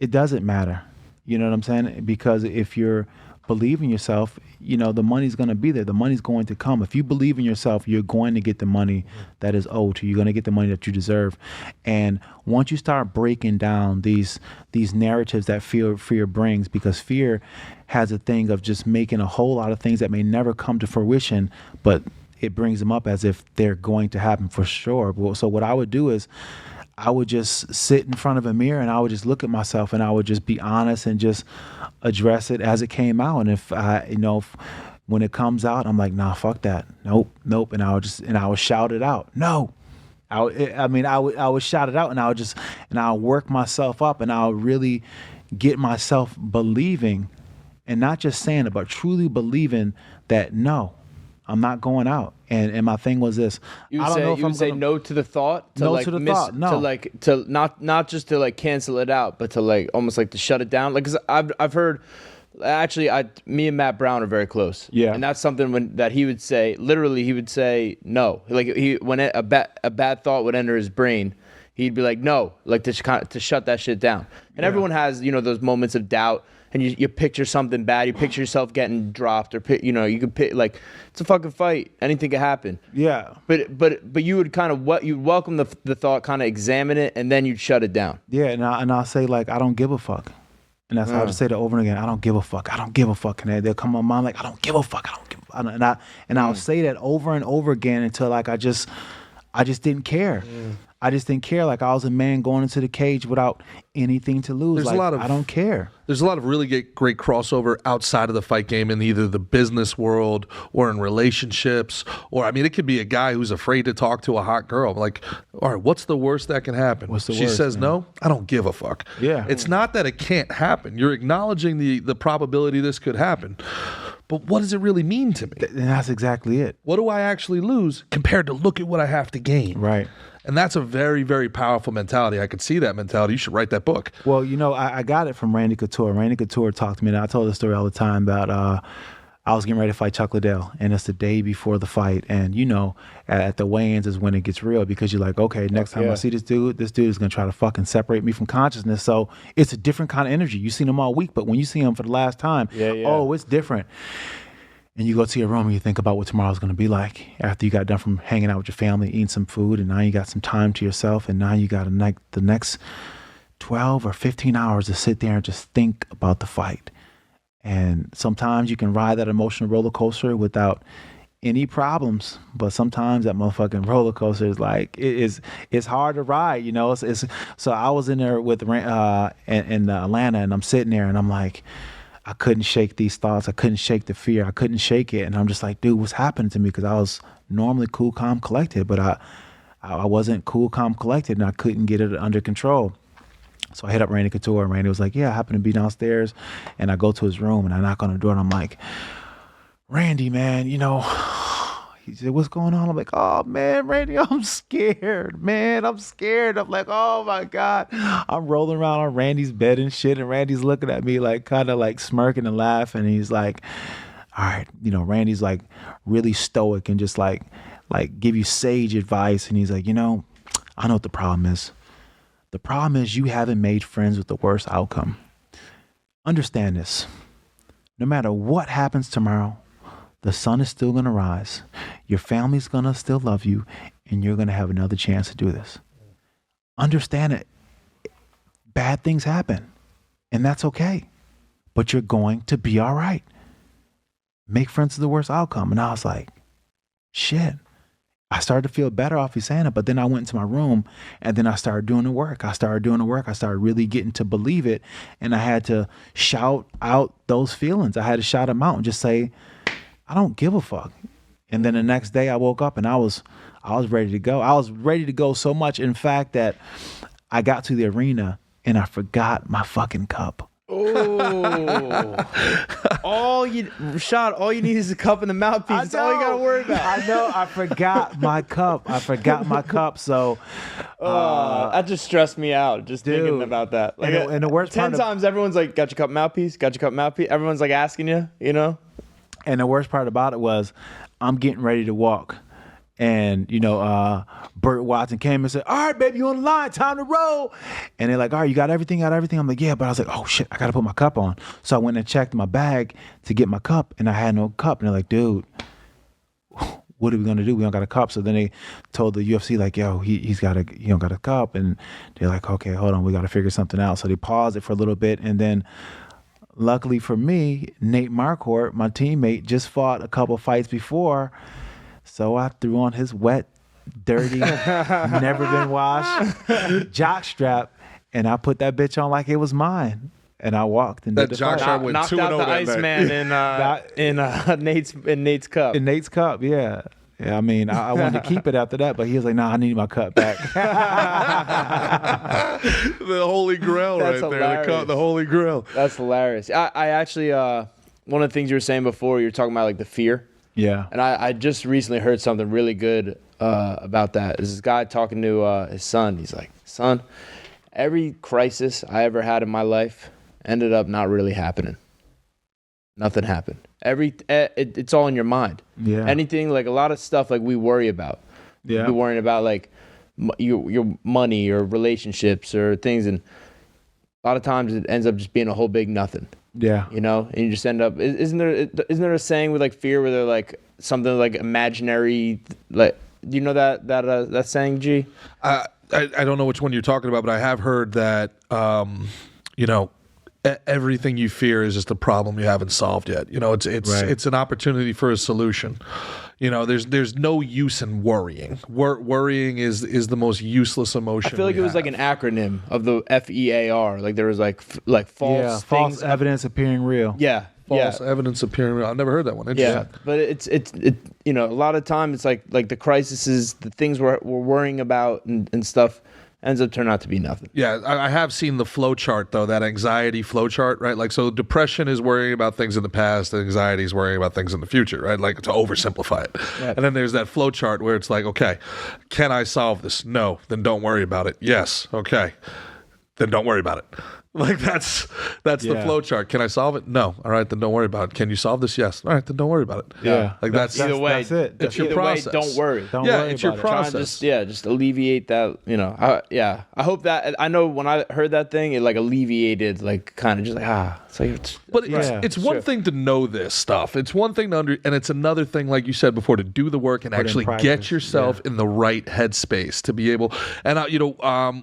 it doesn't matter. You know what I'm saying? Because if you're believe in yourself, the money's going to be there. The money's going to come. If you believe in yourself, you're going to get the money that is owed to you. You're going to get the money that you deserve. And once you start breaking down these narratives that fear brings, because fear has a thing of just making a whole lot of things that may never come to fruition, but it brings them up as if they're going to happen for sure. So what I would do is I would just sit in front of a mirror and I would just look at myself and I would just be honest and just address it as it came out. And if when it comes out, I'm like, nah, fuck that. Nope. And I would shout it out. No. I would shout it out and I would work myself up and I would really get myself believing, and not just saying it, but truly believing that no, I'm not going out. And my thing was this. You would say no to the thought? To not just to cancel it out, but to almost to shut it down. Because I've heard, actually, me and Matt Brown are very close. Yeah. And that's something that he would say, literally he would say no. When a bad thought would enter his brain, he'd be like, no, to shut that shit down. And everyone has, those moments of doubt. And you picture something bad. You picture yourself getting dropped, or you could pick it's a fucking fight. Anything could happen. Yeah. But you would you'd welcome the thought, kind of examine it, and then you'd shut it down. Yeah, and I'll say I don't give a fuck, and that's how I just say that over and again. I don't give a fuck. I don't give a fuck, and they'll come on my mind I don't give a fuck. I don't give a fuck. And I'll say that over and over again until I just didn't care. I just didn't care. I was a man going into the cage without anything to lose. I don't care. There's a lot of really great crossover outside of the fight game in either the business world or in relationships. Or, it could be a guy who's afraid to talk to a hot girl. All right, what's the worst that can happen? She says no, I don't give a fuck. Yeah. It's not that it can't happen. You're acknowledging the probability this could happen. But what does it really mean to me? And that's exactly it. What do I actually lose compared to look at what I have to gain? Right. And that's a very, very powerful mentality. I could see that mentality. You should write that book. Well, I got it from Randy Couture. Randy Couture talked to me, and I told the story all the time about I was getting ready to fight Chuck Liddell, and it's the day before the fight. And, at the weigh-ins is when it gets real, because you're like, okay, next time I see this dude is going to try to fucking separate me from consciousness. So it's a different kind of energy. You've seen him all week, but when you see him for the last time, oh, it's different. And you go to your room and you think about what tomorrow's going to be like after you got done from hanging out with your family, eating some food, and now you got some time to yourself, and now you got the next 12 or 15 hours to sit there and just think about the fight. And sometimes you can ride that emotional roller coaster without any problems, but sometimes that motherfucking roller coaster is it's hard to ride, So I was in there with in Atlanta, and I'm sitting there and I'm like, I couldn't shake these thoughts. I couldn't shake the fear. I couldn't shake it. And I'm just like, dude, what's happening to me? Because I was normally cool, calm, collected, but I wasn't cool, calm, collected, and I couldn't get it under control. So I hit up Randy Couture, and Randy was like, yeah, I happen to be downstairs. And I go to his room, and I knock on the door, and I'm like, Randy, man, he said, what's going on? I'm like, oh, man, Randy, I'm scared, man. I'm scared. I'm like, oh, my God. I'm rolling around on Randy's bed and shit, and Randy's looking at me kind of smirking and laughing. And he's like, all right. Randy's really stoic and just give you sage advice. And he's like, I know what the problem is. The problem is you haven't made friends with the worst outcome. Understand this. No matter what happens tomorrow, the sun is still going to rise. Your family's going to still love you, and you're going to have another chance to do this. Understand it. Bad things happen, and that's okay. But you're going to be all right. Make friends with the worst outcome. And I was like, shit. I started to feel better off you saying it, but then I went into my room, and then I started doing the work. I started really getting to believe it, and I had to shout out those feelings. I had to shout them out and just say, I don't give a fuck. And then the next day I woke up and I was ready to go. I was ready to go so much, in fact, that I got to the arena and I forgot my fucking cup. Oh, all you need is a cup and the mouthpiece. That's all you gotta worry about. I know. I forgot my cup. So that just stressed me out just thinking about that. Like, and the worst 10 times everyone's like, "Got your cup, mouthpiece? Got your cup, mouthpiece?" Everyone's like asking you, you know. And the worst part about it was, I'm getting ready to walk. And, Burt Watson came and said, "All right, baby, you on the line, time to roll." And they're like, "All right, you got everything, I'm like, "Yeah," but I was like, "Oh shit, I got to put my cup on." So I went and checked my bag to get my cup and I had no cup. And they're like, "Dude, what are we going to do? We don't got a cup." So then they told the UFC like, "Yo, he don't got a cup." And they're like, "Okay, hold on, we got to figure something out." So they paused it for a little bit. And then luckily for me, Nate Marquardt, my teammate, just fought a couple fights before. So I threw on his wet, dirty, never been washed jock strap, and I put that bitch on like it was mine. And I walked and that did the jock fight. strap went Knocked 2-0 out the that Iceman night. in Nate's cup. In Nate's cup, yeah. Yeah, I mean, I wanted to keep it after that, but he was like, "Nah, I need my cup back." The Holy Grail That's right hilarious. there. The Holy Grail. That's hilarious. I actually, one of the things you were saying before, you were talking about like the fear. Yeah. And I just recently heard something really good about that. There's this guy talking to his son. He's like, "Son, every crisis I ever had in my life ended up not really happening. Nothing happened. It's all in your mind. Yeah. Anything, like a lot of stuff like we worry about. Yeah. We're worrying about like your money or relationships or things. And a lot of times it ends up just being a whole big nothing. Yeah. And you just end up, isn't there a saying with like fear where they're like something like imaginary, like, do you know that saying, G? I don't know which one you're talking about, but I have heard that, everything you fear is just a problem you haven't solved yet. It's an opportunity for a solution. There's no use in worrying. Worrying is the most useless emotion. I feel like it was like an acronym of the FEAR. Like there was like false false evidence appearing real. Yeah. False evidence appearing real. I've never heard that one. Interesting. Yeah, but it's a lot of time it's like the crises, the things we're worrying about and stuff ends up turning out to be nothing. Yeah, I have seen the flow chart though, that anxiety flow chart, right? Like, so depression is worrying about things in the past, and anxiety is worrying about things in the future, right? Like, to oversimplify it. Right. And then there's that flow chart where it's like, okay, can I solve this? No, then don't worry about it. Yes, okay, then don't worry about it. Like that's the flow chart. Can I solve it? No. All right, then don't worry about it. Can you solve this? Yes. All right, then don't worry about it. Yeah. Like that's either way. That's it. It's your Either process. way, don't worry. Don't worry it's your about it. process. Just alleviate that. I hope that. I know when I heard that thing, it like alleviated, like kind of just like It's like but it's one thing to know this stuff. It's one thing to and it's another thing, like you said before, to do the work and actually get yourself in the right headspace to be able. And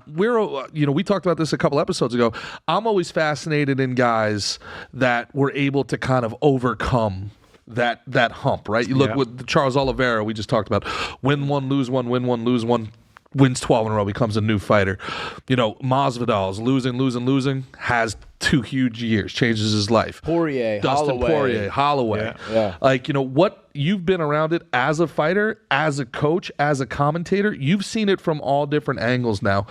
we talked about this a couple episodes ago. I'm always fascinated in guys that were able to kind of overcome that hump, right? You look with Charles Oliveira, we just talked about, win one, lose one, win one, lose one, wins 12 in a row, becomes a new fighter. Masvidal's losing, has 2 huge years, changes his life. Dustin Poirier, Holloway. Yeah. Like, what you've been around it as a fighter, as a coach, as a commentator, you've seen it from all different angles now.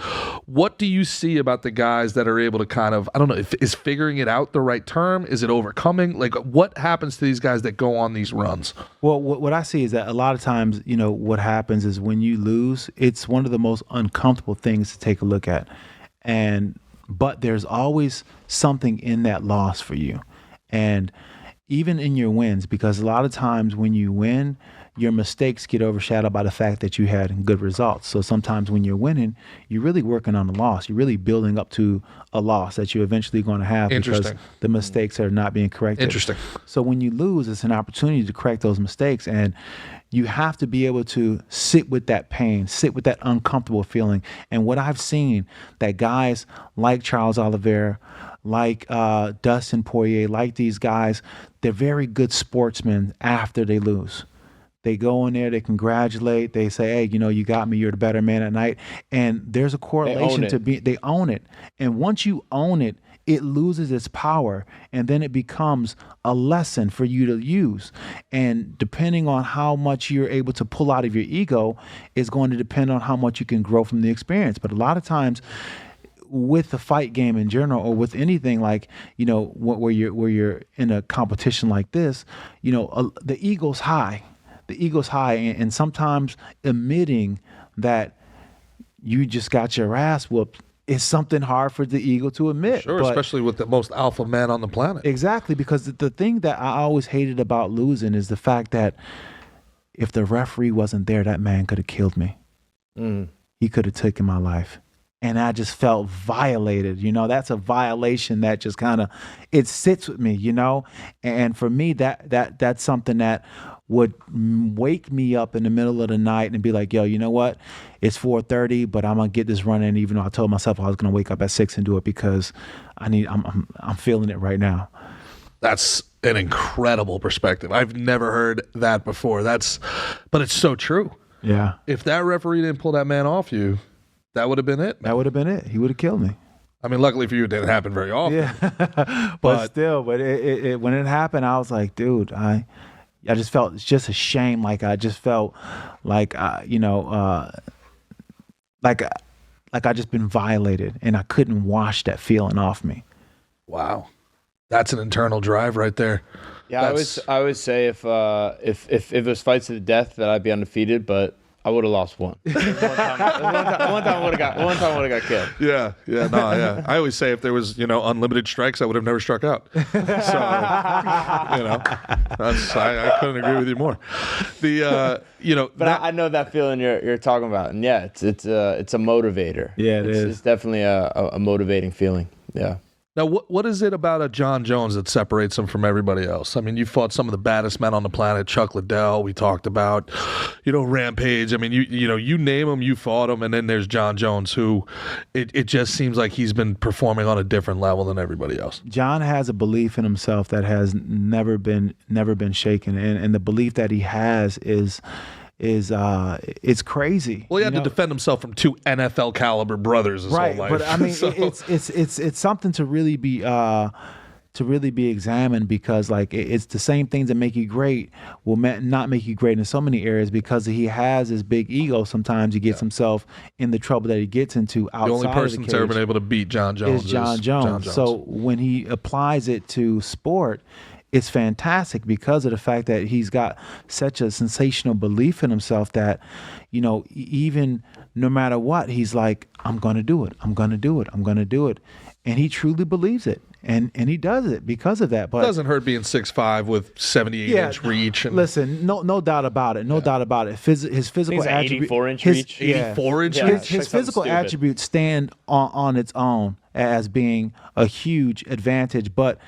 What do you see about the guys that are able to kind of, I don't know, is figuring it out the right term? Is it overcoming? Like, what happens to these guys that go on these runs? Well, what I see is that a lot of times, what happens is when you lose, it's one of the most uncomfortable things to take a look at. But there's always something in that loss for you. And even in your wins, because a lot of times when you win, your mistakes get overshadowed by the fact that you had good results. So sometimes when you're winning, you're really working on a loss. You're really building up to a loss that you're eventually going to have because the mistakes are not being corrected. Interesting. So when you lose, it's an opportunity to correct those mistakes. And you have to be able to sit with that pain, sit with that uncomfortable feeling. And what I've seen, that guys like Charles Oliveira, like Dustin Poirier, like these guys, they're very good sportsmen after they lose. They go in there, they congratulate, they say, "Hey, you got me, you're the better man at night." And there's a correlation they own it. And once you own it, it loses its power, and then it becomes a lesson for you to use. And depending on how much you're able to pull out of your ego is going to depend on how much you can grow from the experience. But a lot of times with the fight game in general, or with anything like, where you're in a competition like this, the ego's high. The ego's high, and sometimes admitting that you just got your ass whooped is something hard for the ego to admit. Sure, but especially with the most alpha man on the planet. Exactly, because the thing that I always hated about losing is the fact that if the referee wasn't there, that man could have killed me. He could have taken my life. And I just felt violated. That's a violation that just kind of, it sits with me, And for me, that's something that would wake me up in the middle of the night and be like, yo, you know what? It's 4:30, but I'm gonna get this running, even though I told myself I was gonna wake up at 6 and do it, because I'm feeling it right now. That's an incredible perspective. I've never heard that before. But it's so true. Yeah. If that referee didn't pull that man off you, that would have been it. That would have been it. He would have killed me. I mean, luckily for you, it didn't happen very often. Yeah. but it when it happened, I was like, dude, I just felt, it's just a shame. Like I just felt like, like I just been violated, and I couldn't wash that feeling off me. Wow. That's an internal drive right there. Yeah, I always say if it was fights to the death, that I'd be undefeated, but I would have lost one. One time I would have got killed. Yeah. I always say if there was, unlimited strikes, I would have never struck out. So, I couldn't agree with you more. But I know that feeling you're talking about, and yeah, it's a motivator. Yeah, it is. It's definitely a motivating feeling. Yeah. Now, what is it about a John Jones that separates him from everybody else? I mean, you fought some of the baddest men on the planet. Chuck Liddell, we talked about, Rampage. I mean, you name him, you fought him, and then there's John Jones, who it just seems like he's been performing on a different level than everybody else. John has a belief in himself that has never been shaken, and the belief that he has is it's crazy. Well, he had to defend himself from two NFL caliber brothers his whole life. But I mean, it's something to really be examined, because like it's the same things that make you great will not make you great in so many areas, because he has this big ego. Sometimes he gets himself in the trouble that he gets into outside. The only person that's ever been able to beat John Jones is John Jones. So when he applies it to sport, it's fantastic because of the fact that he's got such a sensational belief in himself that, even no matter what, he's like, I'm going to do it. I'm going to do it. I'm going to do it. And he truly believes it. And he does it because of that. But it doesn't hurt being 6'5" with 78-inch reach. And listen, no doubt about it. No doubt about it. His physical attributes, 84-inch reach. 84-inch reach. His physical attributes stand on its own as being a huge advantage. But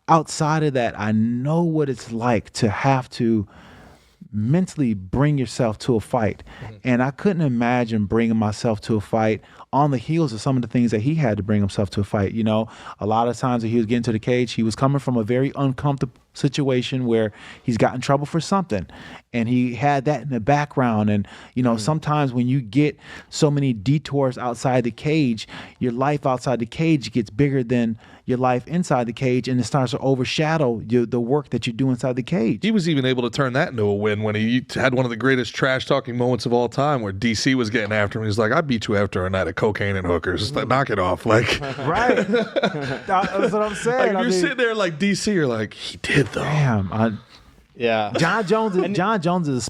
outside of that, I know what it's like to have to mentally bring yourself to a fight. And I couldn't imagine bringing myself to a fight on the heels of some of the things that he had to bring himself to a fight. A lot of times when he was getting to the cage, he was coming from a very uncomfortable situation where he's got in trouble for something, and he had that in the background. And sometimes when you get so many detours outside the cage, your life outside the cage gets bigger than your life inside the cage, and it starts to overshadow the work that you do inside the cage. He was even able to turn that into a win when he had one of the greatest trash talking moments of all time, where DC was getting after him. He's like, I beat you after a night of cocaine and hookers. Knock it off. Like, right. That's what I'm saying. Like, you're sitting there like DC, you're like, he did though. Damn. Yeah. John Jones is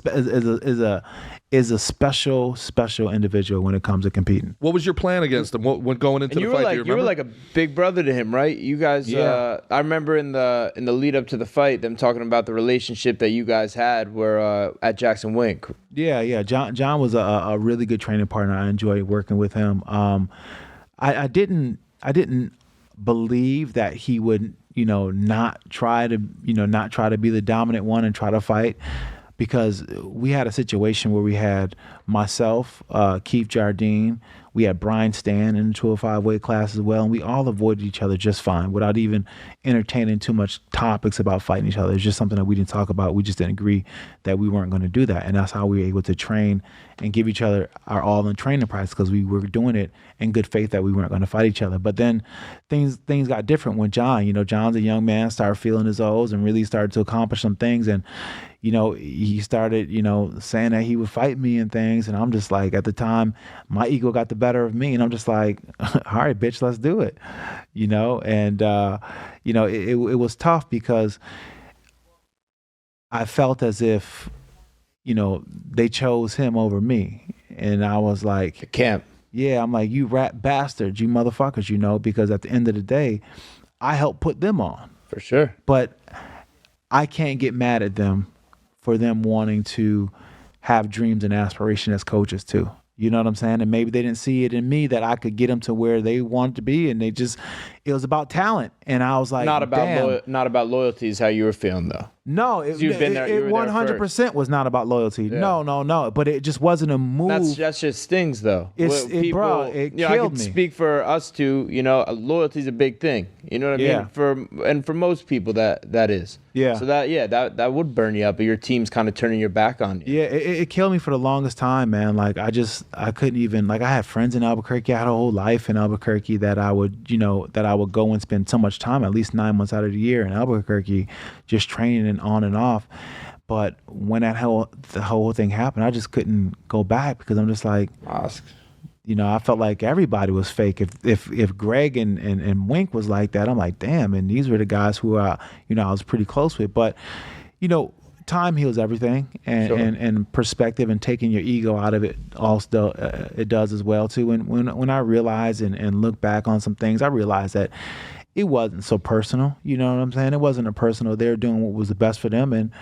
a special individual when it comes to competing. What was your plan against him? When going into the fight? You were like a big brother to him, right? You guys. Yeah. I remember in the lead up to the fight, them talking about the relationship that you guys had, were at Jackson Wink. Yeah. John was a really good training partner. I enjoyed working with him. I didn't believe that he would, not try to be the dominant one and try to fight, because we had a situation where we had myself, Keith Jardine, We had Brian Stan in the 205 weight class as well, and we all avoided each other just fine without even entertaining too much topics about fighting each other. It's just something that we didn't talk about. We just didn't agree that we weren't going to do that, and that's how we were able to train and give each other our all in training practice, because we were doing it in good faith that we weren't going to fight each other. But then things got different when John, John's a young man, started feeling his O's and really started to accomplish some things. And, he started, saying that he would fight me and things. And I'm just like, at the time, my ego got the better of me. And I'm just like, all right, bitch, let's do it. And, it was tough because I felt as if, they chose him over me. And I was like, The camp. Yeah, I'm like, you rat bastards, you motherfuckers, because at the end of the day, I helped put them on. For sure. But I can't get mad at them for them wanting to have dreams and aspirations as coaches too. You know what I'm saying? And maybe they didn't see it in me that I could get them to where they wanted to be, and it was about talent. And I was like, not about loyalty is how you were feeling though. No, it 100% was not about loyalty. Yeah. No. But it just wasn't a move. That's just stings though. It killed I can me. speak for us two. Loyalty is a big thing. You know what I mean? For most people that is. Yeah. So that would burn you up, but your team's kind of turning your back on you. Yeah, it killed me for the longest time, man. Like I couldn't even, like, I had friends in Albuquerque. I had a whole life in Albuquerque that I would go and spend so much time, at least 9 months out of the year in Albuquerque, just training and on and off. But when the whole thing happened, I just couldn't go back because I'm just like, I felt like everybody was fake. If Greg and Wink was like that, I'm like, damn. And these were the guys who I was pretty close with. But time heals everything, and perspective and taking your ego out of it also it does as well too. And when I realized and look back on some things, I realized that it wasn't so personal. You know what I'm saying? It wasn't a personal. They were doing what was the best for them, and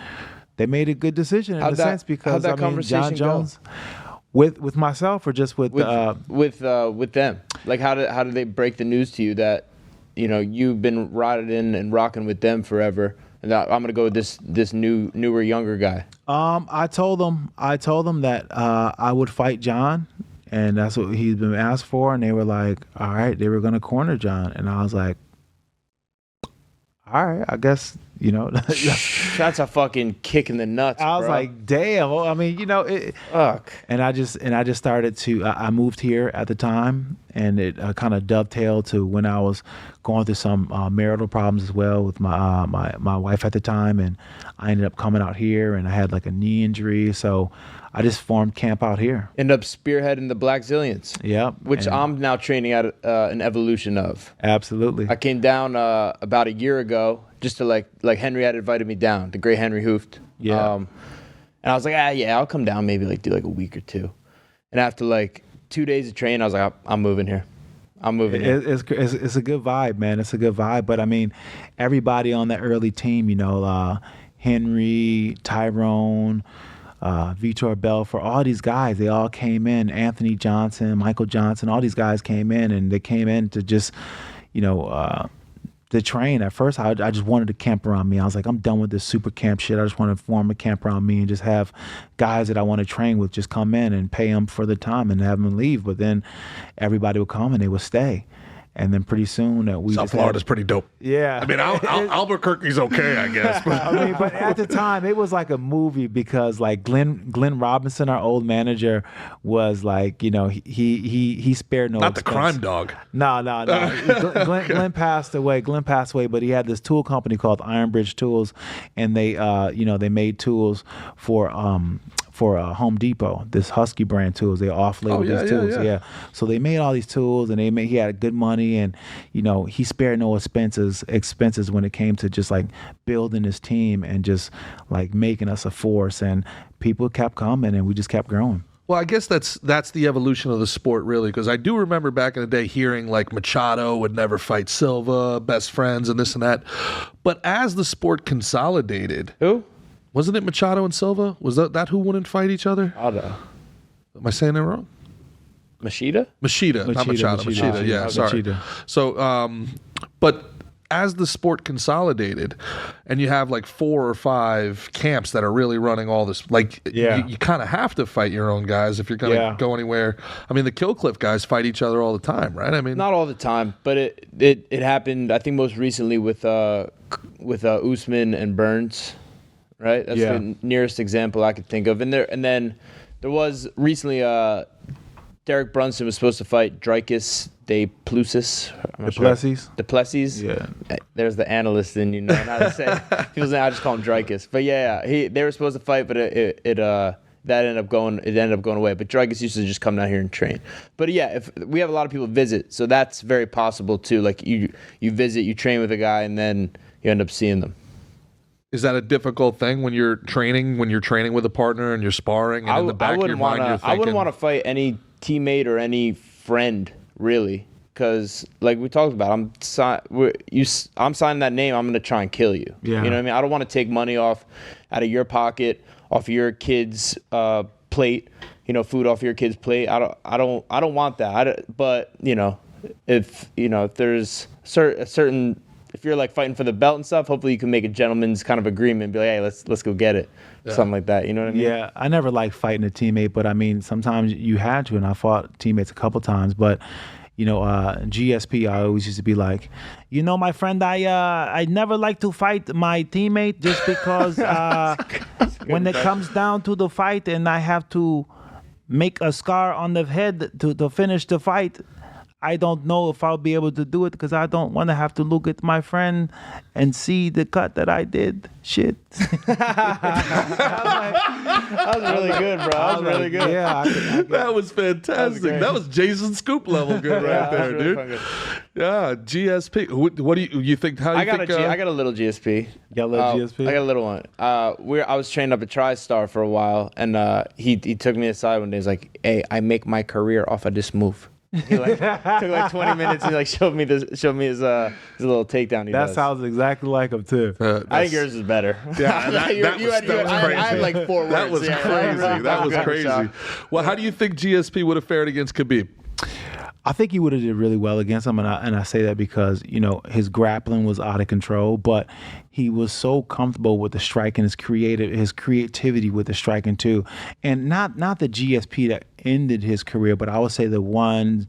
they made a good decision in a sense because conversation John Jones. With myself or just with them? Like how did they break the news to you that you've been riding in and rocking with them forever, and I'm gonna go with this newer younger guy? I told them that I would fight John, and that's what he's been asked for, and they were like, all right, they were gonna corner John, and I was like, all right, I guess. That's a fucking kick in the nuts. I was bro. like, damn. I mean, fuck. And I just started to. I moved here at the time, and it kind of dovetailed to when I was going through some marital problems as well with my wife at the time, and I ended up coming out here, and I had like a knee injury, so I just formed camp out here. End up spearheading the Black Zillions. Yep. Which I'm now training at an evolution of. Absolutely. I came down about a year ago, just to like Henry had invited me down, the great Henry Hooft. Yeah. And I was like, I'll come down maybe do like a week or two. And after like 2 days of training, I was like, I'm moving here. It's a good vibe, man. It's a good vibe. But I mean, everybody on that early team, Henry, Tyrone, Vitor Belfort, all these guys, they all came in. Anthony Johnson, Michael Johnson, all these guys came in, and they came in to just, to train. At first, I just wanted to camp around me. I was like, I'm done with this super camp shit. I just want to form a camp around me and just have guys that I want to train with just come in and pay them for the time and have them leave. But then everybody would come and they would stay. And then pretty soon South Florida's pretty dope. Yeah. I mean, Albuquerque's okay, I guess. But I mean, but at the time, it was like a movie because like Glenn Robinson, our old manager, was like, he spared no not expense. the crime dog. No. Glenn passed away. But he had this tool company called Iron Bridge Tools, and they made tools for Home Depot, this Husky brand tools. They off-labeled these tools. Yeah. So they made all these tools, and he had good money, and he spared no expenses when it came to just like building his team and just like making us a force. And people kept coming, and we just kept growing. Well, I guess that's the evolution of the sport, really, because I do remember back in the day hearing like Machado would never fight Silva, best friends, and this and that. But as the sport consolidated, who? Wasn't it Machado and Silva? Was that who wouldn't fight each other? Machado. Am I saying that wrong? Machida, not Machado. Machida, yeah, sorry. Machida. So, but as the sport consolidated, and you have like 4 or 5 camps that are really running all this, like you kind of have to fight your own guys if you're going to go anywhere. I mean, the Kill Cliff guys fight each other all the time, right? I mean, not all the time, but it happened. I think most recently with Usman and Burns, right? That's the nearest example I could think of. And then there was recently Derek Brunson was supposed to fight Dricus Duplessis. Yeah. There's the analyst in, not to say. People say I just call him Dricus. But they were supposed to fight, but it ended up going away. But Dricus used to just come down here and train. But if we have a lot of people visit, so that's very possible too. Like you visit, you train with a guy, and then you end up seeing them. Is that a difficult thing when you're training with a partner and you're sparring, and in the back of your mind you're thinking, I wouldn't want to fight any teammate or any friend, really, because like we talked about, I'm signing that name, I'm going to try and kill you. Yeah. You know what I mean? I don't want to take money out of your pocket, off your kid's plate, food off your kid's plate. I don't want that. But if there's a certain, if you're like fighting for the belt and stuff, hopefully you can make a gentleman's kind of agreement and be like, hey, let's go get it. Yeah. Something like that. You know what I mean? Yeah, I never liked fighting a teammate, but I mean, sometimes you had to, and I fought teammates a couple times. But GSP, I always used to be like, my friend, I never like to fight my teammate just because when it comes down to the fight and I have to make a scar on the head to finish the fight, I don't know if I'll be able to do it because I don't want to have to look at my friend and see the cut that I did. Shit. That was really good, bro. That was really good. Yeah, that was fantastic. That was Jason Scoop level good right there, really dude. Yeah, GSP. What do you think? I got a little GSP. You got a little GSP? I got a little one. I was trained up at TriStar for a while, and he took me aside one day. He's like, "Hey, I make my career off of this move." He took 20 minutes and showed me his little takedown. That sounds exactly like him too. I think yours is better. Yeah, that was crazy. I had like 4 words. That was crazy. That was crazy. Well, how do you think GSP would have fared against Khabib? I think he would have did really well against him, and I say that because his grappling was out of control, but he was so comfortable with the striking, his creativity with the striking too, and not the GSP that ended his career, but I would say the one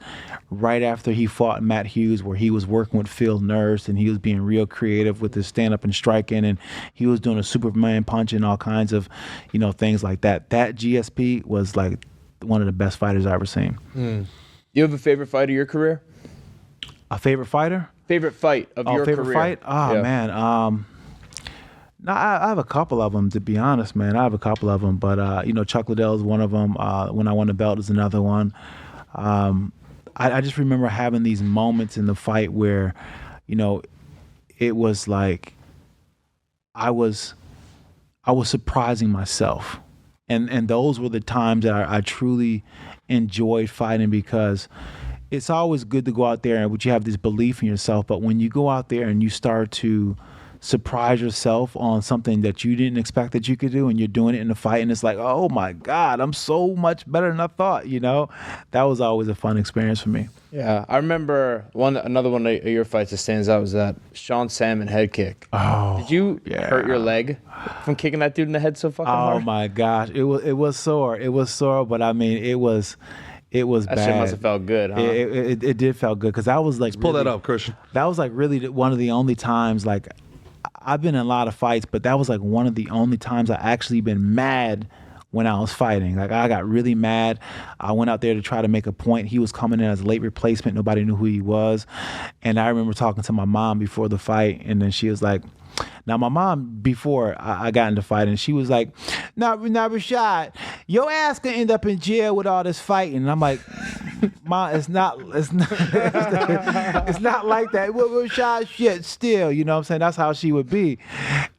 right after he fought Matt Hughes, where he was working with Phil Nurse and he was being real creative with his stand up and striking, and he was doing a Superman punch and all kinds of things like that. That GSP was like one of the best fighters I've ever seen. You have a favorite fight of your career? A favorite fighter? Favorite fight of your favorite career? Fight? Oh, yeah. Man. No, I have a couple of them, to be honest, man. I have a couple of them. But, Chuck Liddell's one of them. When I won the belt is another one. I just remember having these moments in the fight where, it was like I was surprising myself. And those were the times that I truly enjoyed fighting, because it's always good to go out there and you have this belief in yourself, but when you go out there and you start to surprise yourself on something that you didn't expect that you could do, and you're doing it in a fight, and it's like, oh my God, I'm so much better than I thought. That was always a fun experience for me. Yeah, I remember another one of your fights that stands out was that Sean Salmon head kick. Oh, did you hurt your leg from kicking that dude in the head so fucking hard? Oh my gosh, it was sore. It was sore, but I mean, it was bad. That shit must have felt good, huh? It did feel good, because that was like pull that up, Christian. That was like really one of the only times, like, I've been in a lot of fights, but that was like one of the only times I actually been mad when I was fighting. Like, I got really mad. I went out there to try to make a point. He was coming in as a late replacement. Nobody knew who he was. And I remember talking to my mom before the fight, and then she was like, now my mom, before I got into fighting, she was like, now Rashad, your ass gonna end up in jail with all this fighting. And I'm like, Mom, it's not it's not like that. Well, Rashad, shit, still, you know what I'm saying? That's how she would be.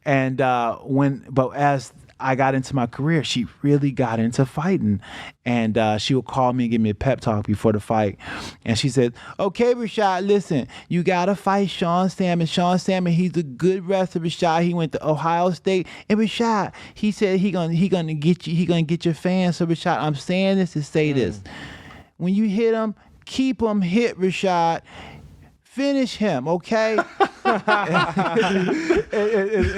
And but as I got into my career, she really got into fighting. And she would call me and give me a pep talk before the fight. And she said, okay, Rashad, listen, you got to fight Sean Salmon. Sean Salmon, he's a good wrestler, Rashad. He went to Ohio State. And Rashad, he said he gonna get you, he gonna get your fans. So Rashad, I'm saying this to say this. When you hit him, keep him hit, Rashad. Finish him, okay? and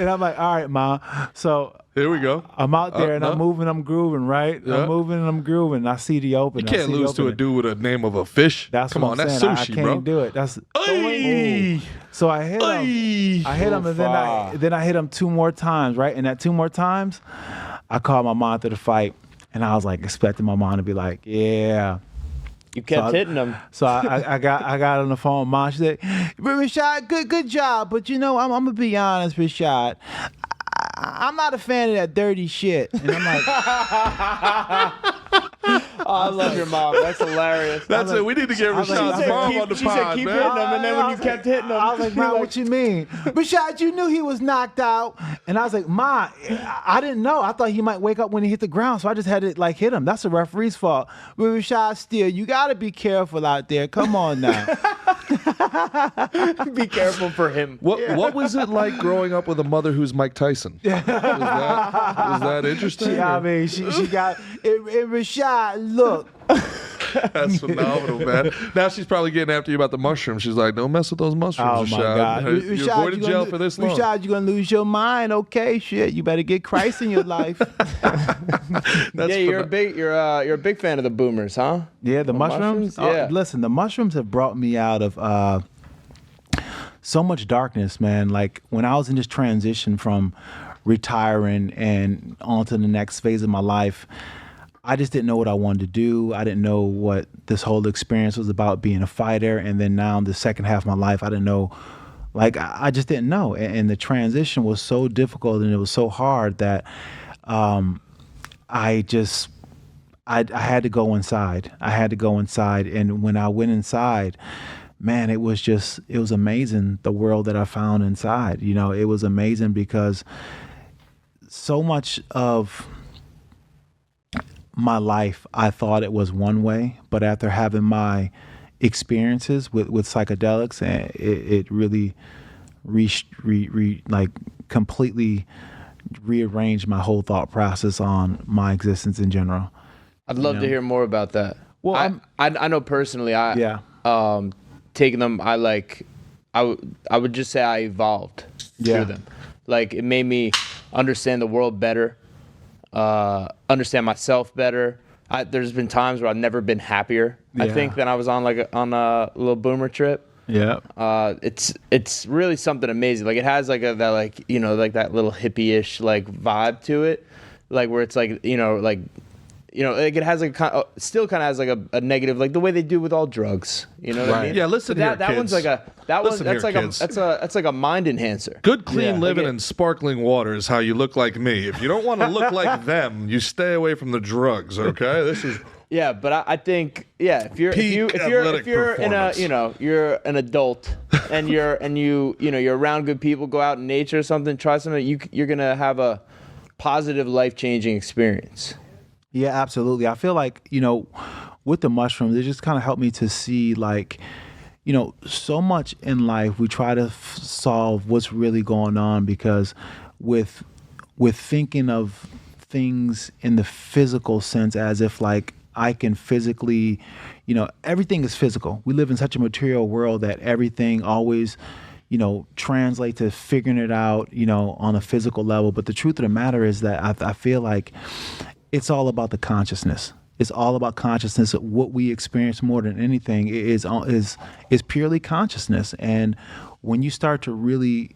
I'm like, all right, Ma. So Here we go. I'm out there and I'm moving, I'm grooving, right? Yeah. I'm moving and I'm grooving. I see the opening. You can't lose to a dude with a name of a fish. That's Come what on, I'm that's saying. sushi, I can't bro. do it. That's Ay. so I hit him. Ay. I hit him, and then I hit him 2 more times, right? And that 2 more times, I called my mom after the fight, and I was like expecting my mom to be like, "Yeah." You kept hitting him. So I got on the phone with Mom. She said, "Rashad, good job, but you know I'm gonna be honest, Rashad. I'm not a fan of that dirty shit." And I'm like, Oh, I love your mom. That's hilarious. That's it. We need to get Rashad's mom on the She said pod, keep man. hitting him, and then when you kept hitting him, I was like, "Ma, what you mean? Rashad, you knew he was knocked out." And I was like, "Ma, I didn't know. I thought he might wake up when he hit the ground, so I just had to like hit him. That's the referee's fault." But Rashad, still, you got to be careful out there. Come on now. be careful for him. What was it like growing up with a mother who's Mike Tyson? Was that interesting? I mean, she got it, Rashad, look. That's phenomenal, man. Now she's probably getting after you about the mushrooms. She's like, "Don't mess with those mushrooms, Oh my Rashad. God, You Rashad, avoided jail for this long." Rashad, you're gonna lose your mind. Okay, shit, you better get Christ in your life. That's You're a big fan of the boomers, huh? Yeah, the mushrooms. Yeah. Listen, the mushrooms have brought me out of so much darkness, man. Like when I was in this transition from retiring and on to the next phase of my life, I just didn't know what I wanted to do. I didn't know what this whole experience was about, being a fighter. And then now in the second half of my life, I didn't know. Like I just didn't know. And the transition was so difficult and it was so hard that I had to go inside. And when I went inside, man, it was amazing, the world that I found inside. You know, it was amazing because so much of my life, I thought it was one way, but after having my experiences with psychedelics, it really completely rearranged my whole thought process on my existence in general. I'd love to hear more about that. Well, I know personally, taking them, I would just say I evolved through them. Like it made me understand the world better, understand myself better. There's been times where I've never been happier. I think than I was on a little boomer trip. Yeah. It's really something amazing. Like it has that little hippie-ish like vibe to it, like where it's like it has still kind of has like a negative, like the way they do with all drugs. You know what I mean? Yeah, listen here, that kids. one's like that's like a mind enhancer. Good, clean living and sparkling water is how you look like me. If you don't want to look like them, you stay away from the the okay? This is Yeah, but I think if you're in a you're an adult and you're around good people, go out in nature or something, try something, you're gonna have a positive, life-changing experience. Yeah, absolutely. I feel like, with the mushrooms, it just kind of helped me to see so much in life we try to solve what's really going on, because with thinking of things in the physical sense, as if like I can physically, everything is physical. We live in such a material world that everything always, translate to figuring it out, on a physical level. But the truth of the matter is that I feel like it's all about the consciousness. It's all about consciousness. What we experience more than anything is purely consciousness. And when you start to really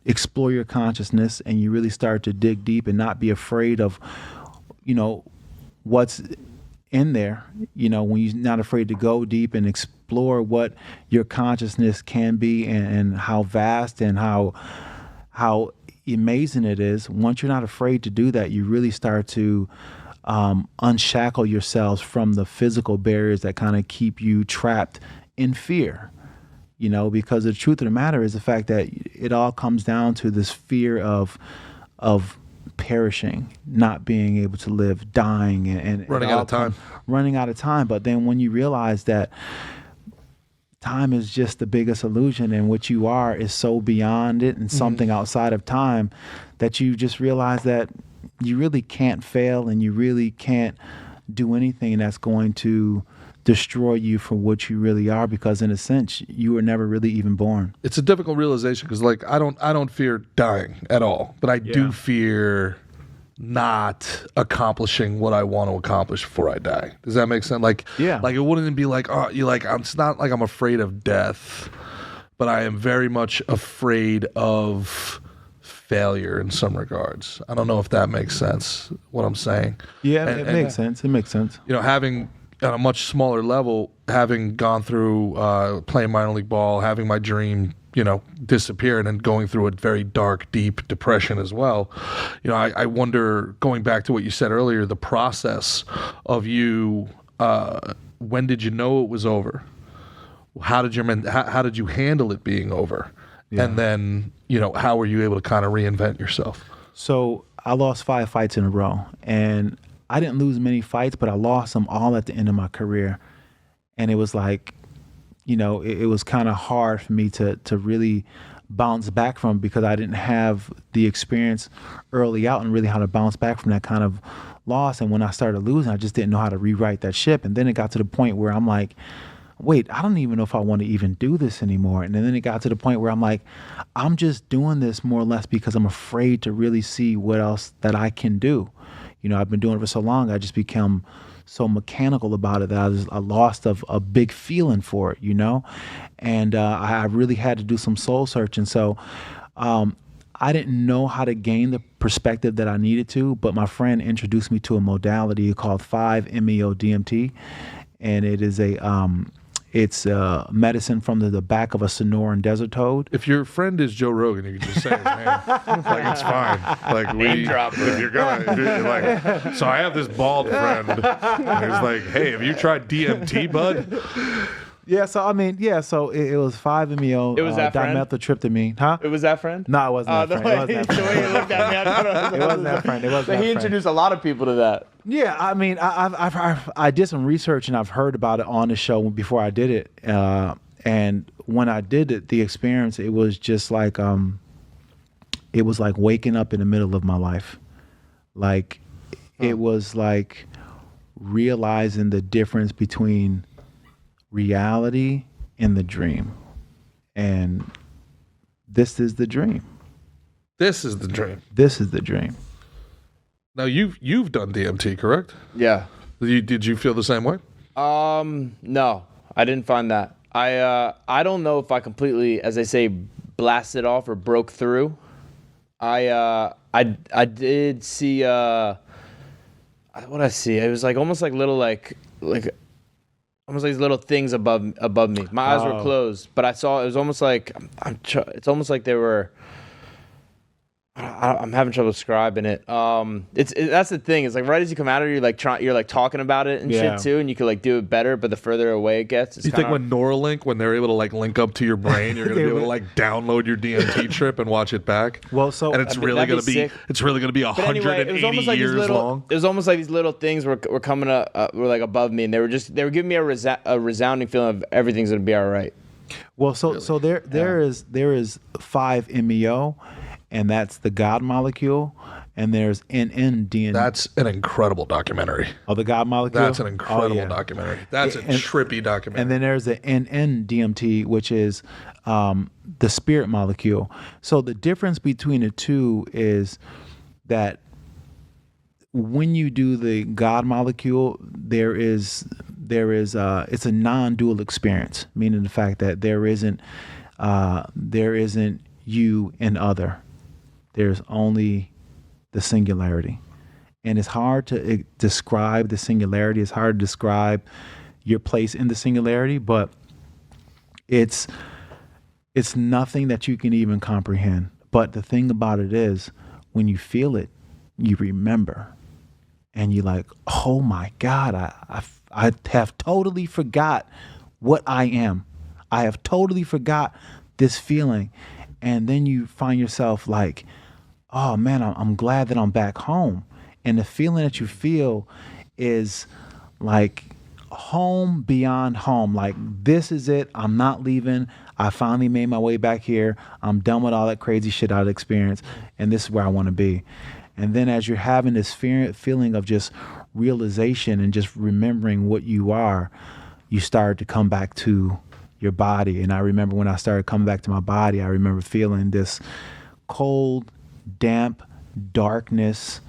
explore your consciousness and you really start to dig deep and not be afraid of, what's in there, when you're not afraid to go deep and explore what your consciousness can be and how vast and how amazing it is. Once you're not afraid to do that, you really start to unshackle yourselves from the physical barriers that kind of keep you trapped in fear. Because the truth of the matter is the fact that it all comes down to this fear of perishing, not being able to live, dying, and running out of time. But then when you realize that time is just the biggest illusion, and what you are is so beyond it and something outside of time, that you just realize that you really can't fail and you really can't do anything that's going to destroy you for what you really are, because in a sense you were never really even born. It's a difficult realization because, like, I don't fear dying at all, but I do fear not accomplishing what I want to accomplish before I die. Does that make sense? Like, like it wouldn't be like, oh, you like, it's not like I'm afraid of death, but I am very much afraid of failure in some regards. I don't know if that makes sense, what I'm saying. Yeah, it makes sense. It makes sense. You know, having on a much smaller level, having gone through playing minor league ball, having my dream, you know, disappear, and then going through a very dark, deep depression as well. You know, I wonder, going back to what you said earlier, the process of you, when did you know it was over? How did you handle it being over? Yeah. And then, you know, how were you able to kind of reinvent yourself? So I lost 5 fights in a row, and I didn't lose many fights, but I lost them all at the end of my career. And it was like, you know, it was kind of hard for me to really bounce back from, because I didn't have the experience early out and really how to bounce back from that kind of loss. And when I started losing, I just didn't know how to rewrite that ship. And then it got to the point where I'm like, wait, I don't even know if I want to even do this anymore. And then it got to the point where I'm like, I'm just doing this more or less because I'm afraid to really see what else that I can do. You know, I've been doing it for so long, I just become so mechanical about it that I lost a big feeling for it, you know? And I really had to do some soul searching. So I didn't know how to gain the perspective that I needed to, but my friend introduced me to a modality called 5-MeO-DMT. And it is it's medicine from the back of a Sonoran desert toad. If your friend is Joe Rogan, you can just say his name. Like, it's fine. Like, if you're like, so I have this bald friend. And he's like, hey, have you tried DMT, bud? Yeah, so I mean, so it was 5-MeO, it was that dimethyltryptamine. Huh? It was that friend? No, it wasn't that friend. The way you looked at me, I thought it wasn't that friend. It wasn't that friend. He introduced a lot of people to that. Yeah, I mean, I did some research and I've heard about it on the show before I did it. And when I did it, the experience, it was just like, it was like waking up in the middle of my life. Like, it was like realizing the difference between reality and the dream. And this is the dream. This is the dream. This is the dream. Now you've done DMT, correct? Yeah. Did you feel the same way? No, I didn't find that. I don't know if I completely, as they say, blasted off or broke through. I did see what I see. It was like almost like little like almost like these little things above me. My eyes were closed, but I saw it was almost like it's almost like they were. I'm having trouble describing it. That's the thing. It's like right as you come out of it, you're like talking about it and shit too, and you could like do it better. But the further away it gets, you think when Neuralink, when they're able to like link up to your brain, you're gonna be able to like download your DMT trip and watch it back. Well, so and it's really gonna be 180 years long. It was almost like these little things were coming up, were like above me, and they were giving me a resounding feeling of everything's gonna be all right. Well, so there is 5-MeO. And that's the God molecule, and there's NN-DMT. That's an incredible documentary. Oh, the God molecule? That's an incredible documentary. That's a trippy documentary. And then there's the NN-DMT, which is the spirit molecule. So the difference between the two is that when you do the God molecule, there is it's a non-dual experience, meaning the fact that there isn't you and other. There's only the singularity. And it's hard to describe the singularity. It's hard to describe your place in the singularity, but it's nothing that you can even comprehend. But the thing about it is, when you feel it, you remember. And you're like, oh my God, I have totally forgot what I am. I have totally forgot this feeling. And then you find yourself like, oh man, I'm glad that I'm back home. And the feeling that you feel is like home beyond home. Like, this is it. I'm not leaving. I finally made my way back here. I'm done with all that crazy shit I'd experienced. And this is where I want to be. And then as you're having this feeling of just realization and just remembering what you are, you started to come back to your body. And I remember when I started coming back to my body, I remember feeling this cold, damp darkness.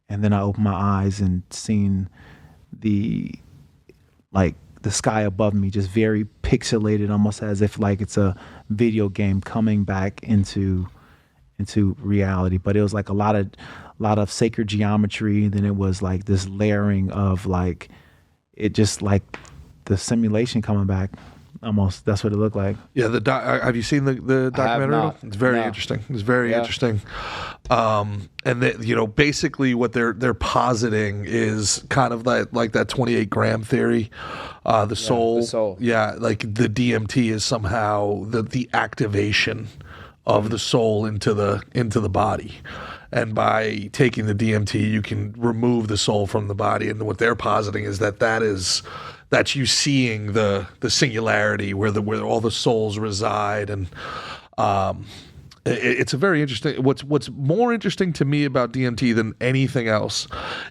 And then I opened my eyes and seen the sky above me just very pixelated, almost as if like it's a video game coming back into reality. But it was like a lot of sacred geometry. Then it was like this layering of like, it just like the simulation coming back. Almost, that's what it looked like. Yeah, have you seen the documentary? not. It's very No. interesting. It's very interesting. And basically what they're positing is kind of like that 28 gram theory. The soul. Yeah, like the DMT is somehow the activation of the soul into the body. And by taking the DMT, you can remove the soul from the body. And what they're positing is that's you seeing the singularity where all the souls reside. And it's a very interesting. What's more interesting to me about DMT than anything else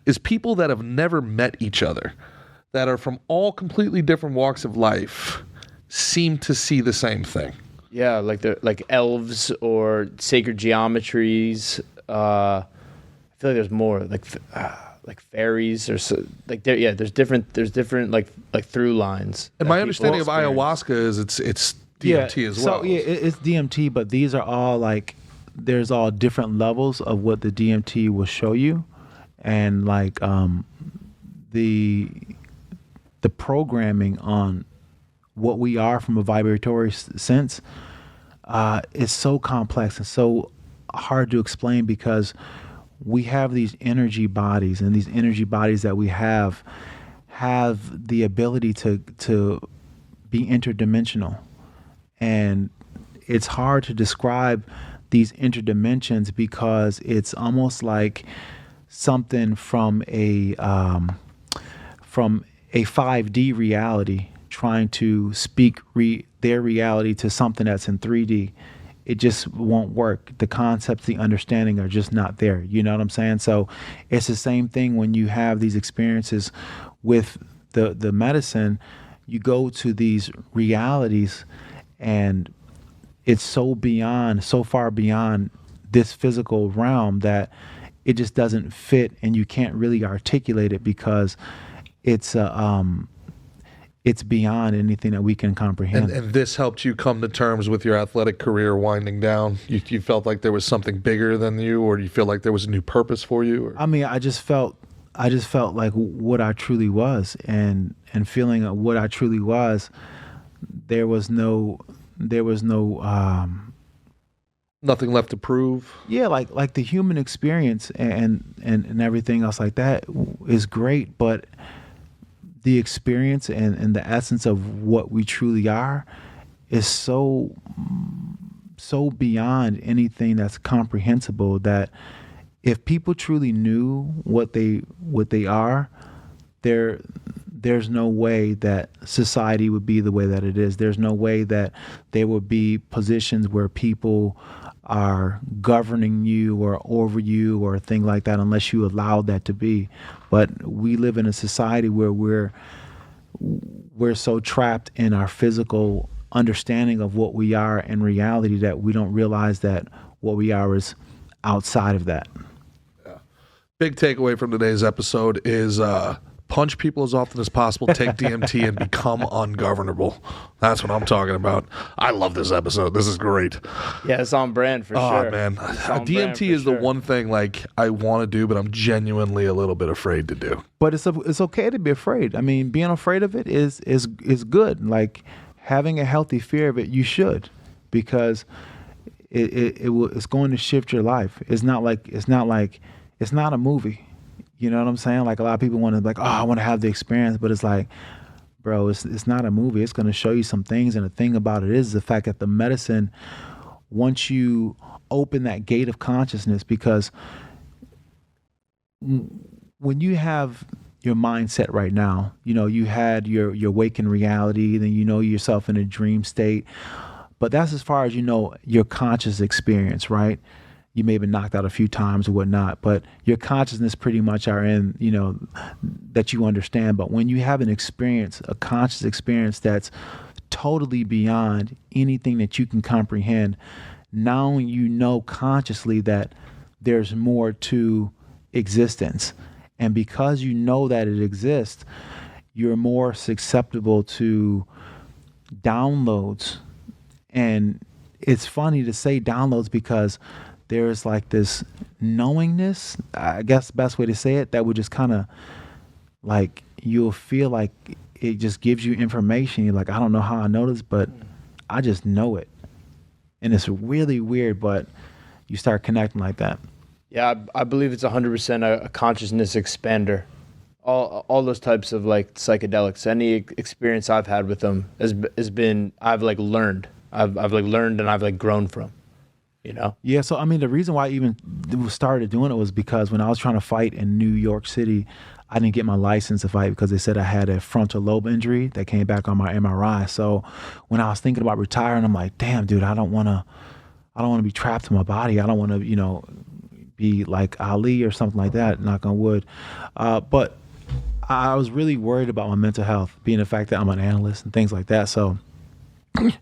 is people that have never met each other, that are from all completely different walks of life, seem to see the same thing. Yeah, like they're like elves or sacred geometries. I feel like there's more like fairies or so, like there's different like through lines. And my understanding of ayahuasca is it's DMT as well. So it's DMT, but these are all like, there's all different levels of what the DMT will show you, and like the programming on what we are from a vibratory sense is so complex and so hard to explain, because we have these energy bodies, and these energy bodies that we have the ability to be interdimensional. And it's hard to describe these interdimensions because it's almost like something from a 5D reality trying to speak their reality to something that's in 3D. It just won't work. The concepts, the understanding are just not there. You know what I'm saying? So it's the same thing when you have these experiences with the medicine. You go to these realities, and it's so far beyond this physical realm that it just doesn't fit, and you can't really articulate it because it's beyond anything that we can comprehend. And this helped you come to terms with your athletic career winding down? You felt like there was something bigger than you, or do you feel like there was a new purpose for you? Or? I mean, I just felt like what I truly was, and feeling what I truly was, there was no nothing left to prove. Yeah, like the human experience and everything else like that is great, but the experience and the essence of what we truly are is so beyond anything that's comprehensible, that if people truly knew what they are, there's no way that society would be the way that it is. There's no way that there would be positions where people are governing you or over you or a thing like that, unless you allowed that to be. But we live in a society where we're so trapped in our physical understanding of what we are in reality that we don't realize that what we are is outside of that. Yeah. Big takeaway from today's episode is punch people as often as possible, take DMT, and become ungovernable. That's what I'm talking about. I love this episode. This is great. Yeah, it's on brand for sure. Oh, man. DMT is sure. the one thing like I want to do, but I'm genuinely a little bit afraid to do. But it's okay to be afraid. I mean, being afraid of it is good. Like, having a healthy fear of it, you should, because it's going to shift your life. It's not a movie. You know what I'm saying? Like, a lot of people want to like, oh, I want to have the experience, but it's like, bro, it's not a movie. It's going to show you some things, and the thing about it is the fact that the medicine, once you open that gate of consciousness, because when you have your mindset right now, you know, you had your waking reality, then you know yourself in a dream state, but that's as far as you know your conscious experience, right? you may have been knocked out a few times or whatnot, but your consciousness pretty much are in, that you understand. But when you have an experience, a conscious experience that's totally beyond anything that you can comprehend, now you know consciously that there's more to existence. And because you know that it exists, you're more susceptible to downloads. And it's funny to say downloads because there's like this knowingness, I guess the best way to say it, that would just kind of like, you'll feel like it just gives you information. You're like, I don't know how I know this, but I just know it. And it's really weird, but you start connecting like that. Yeah, I believe it's 100% a consciousness expander. All those types of like psychedelics, any experience I've had with them has been, I've like learned. I've like learned and I've like grown from, Yeah, so I mean, the reason why I even started doing it was because when I was trying to fight in New York City, I didn't get my license to fight because they said I had a frontal lobe injury that came back on my MRI. So when I was thinking about retiring, I'm like, damn, dude, I don't want to be trapped in my body. I don't want to, be like Ali or something like that, knock on wood. But I was really worried about my mental health, being the fact that I'm an analyst and things like that. So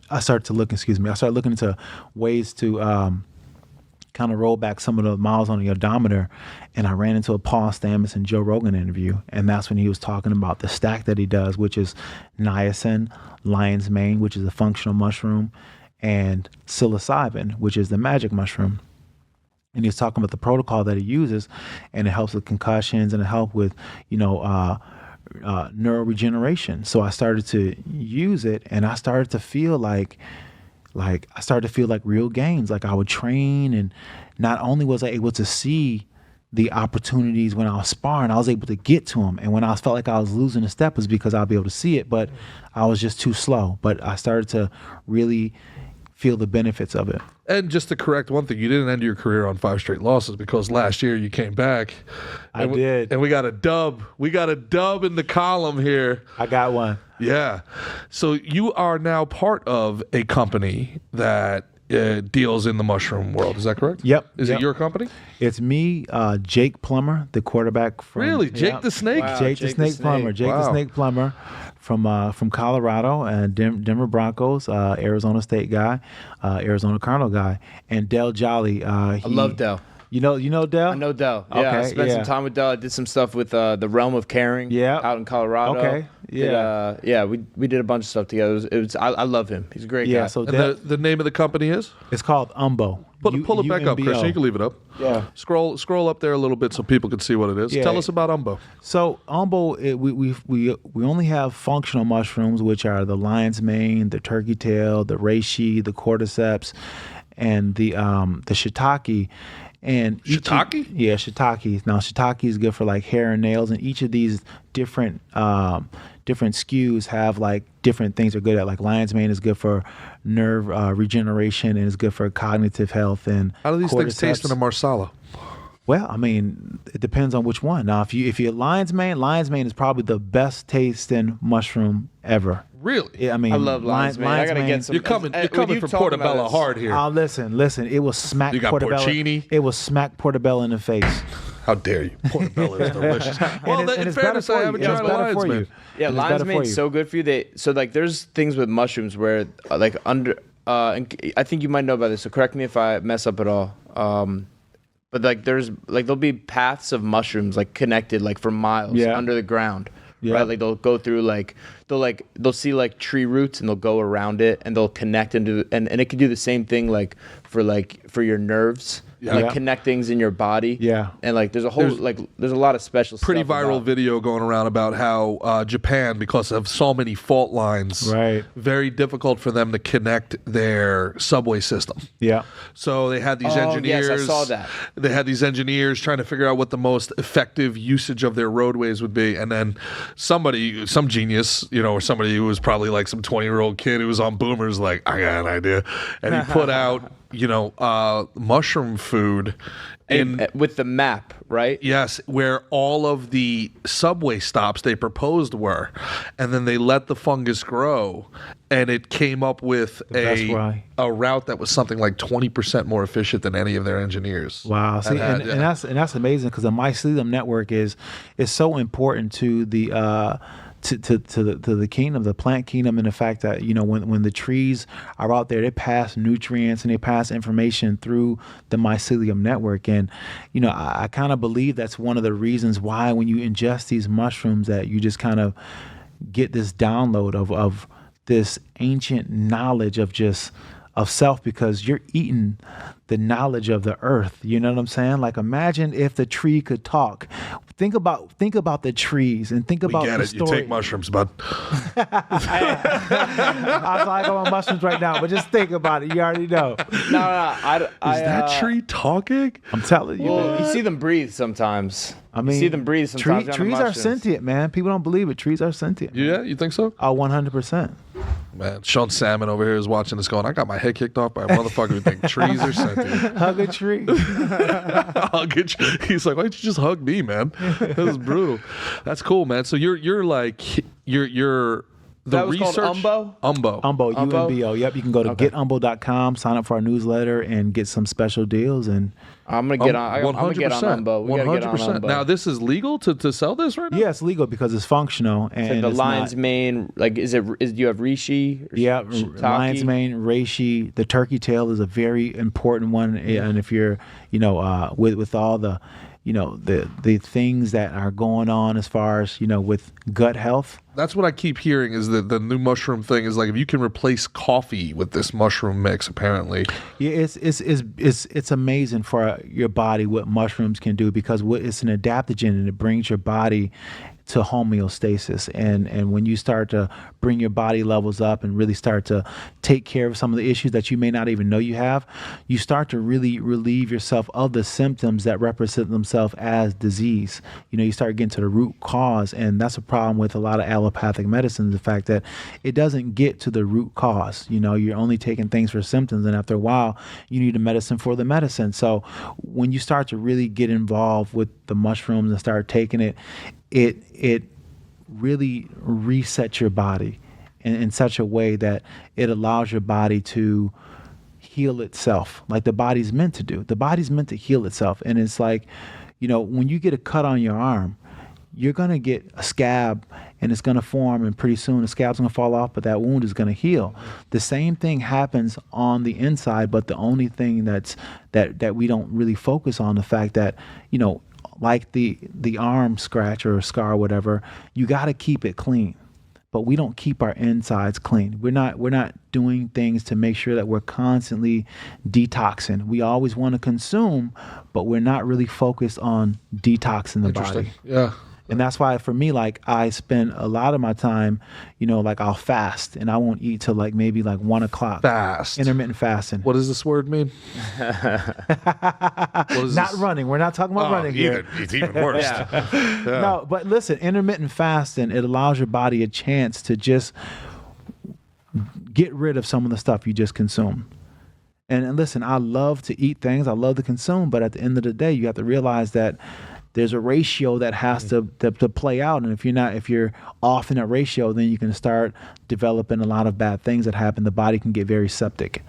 I started looking into ways to kind of roll back some of the miles on the odometer. And I ran into a Paul Stamets and Joe Rogan interview. And that's when he was talking about the stack that he does, which is niacin, lion's mane, which is a functional mushroom, and psilocybin, which is the magic mushroom. And he's talking about the protocol that he uses, and it helps with concussions and it helps with, neuroregeneration. So I started to use it, and I started to feel like real gains. Like I would train, and not only was I able to see the opportunities when I was sparring, I was able to get to them. And when I felt like I was losing a step, was because I'll be able to see it, but I was just too slow. But I started to really feel the benefits of it. And just to correct one thing, you didn't end your career on 5 straight losses, because last year you came back. I did. And we got a dub. We got a dub in the column here. I got one. Yeah. So you are now part of a company that deals in the mushroom world. Is that correct? Yep. Is it your company? It's me, Jake Plummer, the quarterback from... Really? Jake the Snake? Wow. Jake the Snake Plummer. Jake the Snake Plummer from Colorado, and Denver Broncos, Arizona State guy, Arizona Cardinal guy, and Del Jolly. I love Del. You know Del? I know Del. Yeah, Okay, I spent some time with Del. I did some stuff with the Realm of Caring out in Colorado. Okay, yeah. We did a bunch of stuff together. I love him. He's a great guy. And So Del, the name of the company is? it's called Umbo. Pull it back up, Chris. You can leave it up. Yeah. Scroll up there a little bit so people can see what it is. Yeah. Tell us about Umbo. So Umbo, we only have functional mushrooms, which are the lion's mane, the turkey tail, the reishi, the cordyceps, and the shiitake. And Shiitake? Shiitake. Now shiitake is good for like hair and nails, and each of these different SKUs have like different things they're good at. Like lion's mane is good for nerve regeneration, and is good for cognitive health. And How do these things taste in a cordyceps. marsala? Well, I mean, it depends on which one. Now, if you're lion's mane is probably the best tasting mushroom ever. Really? Yeah, I mean, I love lion's mane. I gotta get some. You're coming from Portobello hard here. Listen, it will smack You got Portobello. porcini? It will smack Portobello in the face. How dare you? Portobello is delicious. Well, and in it's fairness, better I for haven't you. tried It's a better lion's for mane. you. Yeah, It's lion's better for mane's you. so good for you. So like, there's things with mushrooms where like under. And I think you might know about this. So correct me if I mess up at all. But like there'll be paths of mushrooms like connected like for miles under the ground. Yeah. Right? Like they'll go through they'll see like tree roots and they'll go around it and they'll connect into and it can do the same thing like for your nerves. Yeah. Like Yeah. connect things in your body. Yeah. And like there's a lot of special Pretty stuff viral about- video going around about how Japan, because of so many fault lines, Right. very difficult for them to connect their subway system. Yeah. So they had these Oh, engineers. yes, I saw that. They had these engineers trying to figure out what the most effective usage of their roadways would be, and then some genius, or somebody who was probably like some 20-year-old kid who was on Boomers, like, I got an idea, and he put out mushroom food with the map, right? Yes, where all of the subway stops they proposed were, and then they let the fungus grow, and it came up with a route that was something like 20% more efficient than any of their engineers. Wow, see, and that's amazing, because the mycelium network is so important to the to the kingdom, the plant kingdom, and the fact that when the trees are out there, they pass nutrients and they pass information through the mycelium network. And I kind of believe that's one of the reasons why when you ingest these mushrooms that you just kind of get this download of this ancient knowledge of self, because you're eating the knowledge of the earth. You know what I'm saying? Like, imagine if the tree could talk. Think about the trees and think about the story. You take mushrooms, bud. I'm like on mushrooms right now, but just think about it. You already know. No. Is that tree talking? I'm telling you. Well, you see them breathe sometimes. I mean, you see them breathe sometimes. Trees are sentient, man. People don't believe it. Trees are sentient. Yeah, you think so? Oh, 100%. Man, Sean Salmon over here is watching this going, I got my head kicked off by a motherfucker who think trees are sentient. Hug a tree. Hug a tree. He's like, why don't you just hug me, man? This is brutal. That's cool, man. So you're the that was research called Umbo, UMBO. Yep, you can go to getumbo.com, sign up for our newsletter, and get some special deals. And I'm gonna get on. I'm gonna get on Umbo. We gotta get on 100%. Umbo. Now, this is legal to sell this right now? yeah, it's legal because it's functional. And the it's lion's mane, like, do you have reishi? Yeah, lion's mane, reishi. The turkey tail is a very important one, and if you're, with all the, the things that are going on as far as with gut health. That's what I keep hearing is that the new mushroom thing is like if you can replace coffee with this mushroom mix, apparently. Yeah, it's amazing for your body what mushrooms can do, because it's an adaptogen and it brings your body to homeostasis, and when you start to bring your body levels up and really start to take care of some of the issues that you may not even know you have, you start to really relieve yourself of the symptoms that represent themselves as disease. You start getting to the root cause, and that's a problem with a lot of allopathic medicine, the fact that it doesn't get to the root cause. You're only taking things for symptoms, and after a while you need a medicine for the medicine. So when you start to really get involved with the mushrooms and start taking it really resets your body in such a way that it allows your body to heal itself like the body's meant to do. The body's meant to heal itself. And it's like, when you get a cut on your arm, you're going to get a scab and it's going to form, and pretty soon the scab's going to fall off, but that wound is going to heal. The same thing happens on the inside, but the only thing that we don't really focus on, the fact that, like the arm scratch or scar or whatever, you got to keep it clean. But we don't keep our insides clean. We're not doing things to make sure that we're constantly detoxing. We always want to consume, but we're not really focused on detoxing the body. Yeah. And that's why for me, like, I spend a lot of my time, like, I'll fast and I won't eat till maybe 1 o'clock. Fast. Intermittent fasting. What does this word mean? Not running. We're not talking about running here. It's even worse. Yeah. No, but listen, intermittent fasting, it allows your body a chance to just get rid of some of the stuff you just consumed. And listen, I love to eat things. I love to consume. But at the end of the day, you have to realize that there's a ratio that has to play out, and if you're off in that ratio, then you can start developing a lot of bad things that happen. The body can get very septic.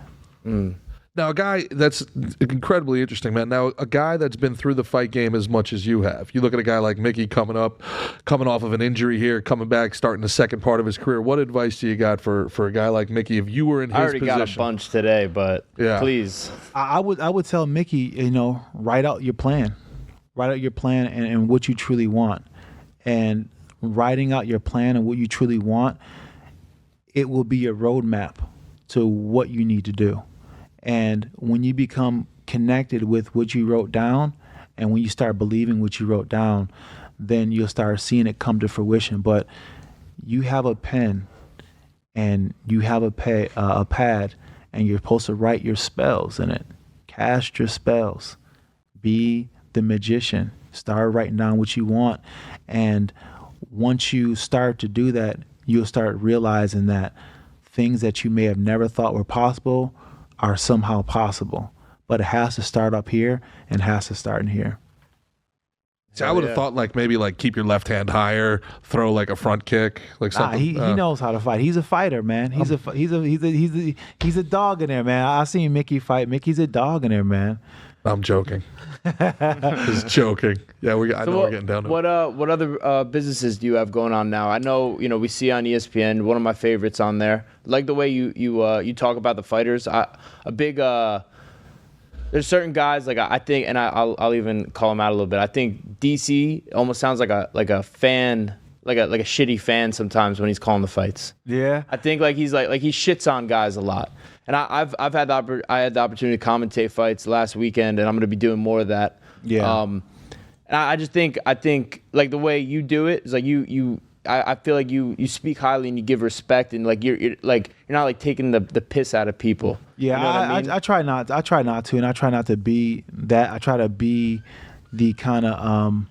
Now, a guy that's incredibly interesting, man. Now, a guy that's been through the fight game as much as you have. You look at a guy like Mickey coming off of an injury here, coming back, starting the second part of his career. What advice do you got for a guy like Mickey if you were in his position? I already got a bunch today, but please. I would tell Mickey, write out your plan. Write out your plan and what you truly want. And writing out your plan and what you truly want, it will be a roadmap to what you need to do. And when you become connected with what you wrote down, and when you start believing what you wrote down, then you'll start seeing it come to fruition. But you have a pen and you have a pad, and you're supposed to write your spells in it. Cast your spells. Be the magician. Start writing down what you want. And once you start to do that, you'll start realizing that things that you may have never thought were possible are somehow possible. But it has to start up here and has to start in here. See, I would have thought like maybe like keep your left hand higher, throw like a front kick, like something. He knows how to fight. He's a fighter, man. He's a dog in there, man. I seen Mickey fight. Mickey's a dog in there, man. I'm joking. Just joking. Yeah, I know we're getting down to it. What other businesses do you have going on now? I know we see on ESPN, one of my favorites on there. Like the way you talk about the fighters. There's certain guys like I think, and I'll even call him out a little bit. I think DC almost sounds like a fan, like a shitty fan sometimes when he's calling the fights. Yeah. I think like he's like he shits on guys a lot. And I had the opportunity to commentate fights last weekend, and I'm going to be doing more of that. Yeah. And I think like the way you do it is like I feel like you speak highly and you give respect, and like you're not like taking the piss out of people. Yeah, you know what I mean? I try not to, and I try not to be that. I try to be the kind of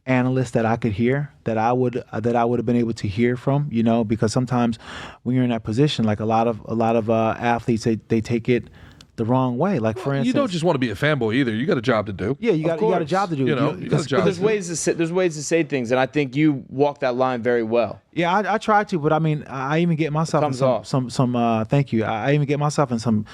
analyst that I could hear, that I would have been able to hear from, because sometimes when you're in that position, like a lot of athletes, they take it the wrong way. Like for instance, you don't just want to be a fanboy either. You got a job to do. Yeah, you got a job to do. You got a job. But there's ways to say things, and I think you walk that line very well. Yeah, I try to, but I mean, I even get myself in some thank you. I even get myself in some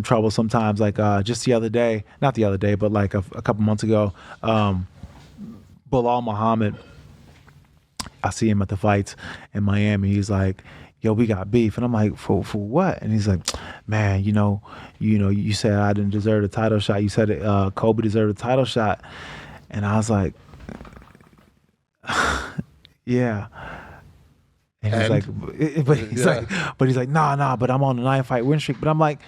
trouble sometimes. Like just not the other day, but like a couple months ago, Bilal Muhammad, I see him at the fights in Miami. He's like, yo, we got beef. And I'm like, for what? And he's like, man, you said I didn't deserve the title shot. You said Kobe deserved the title shot. And I was like, yeah. And he's like, nah, but I'm on a 9-fight win streak. But I'm like,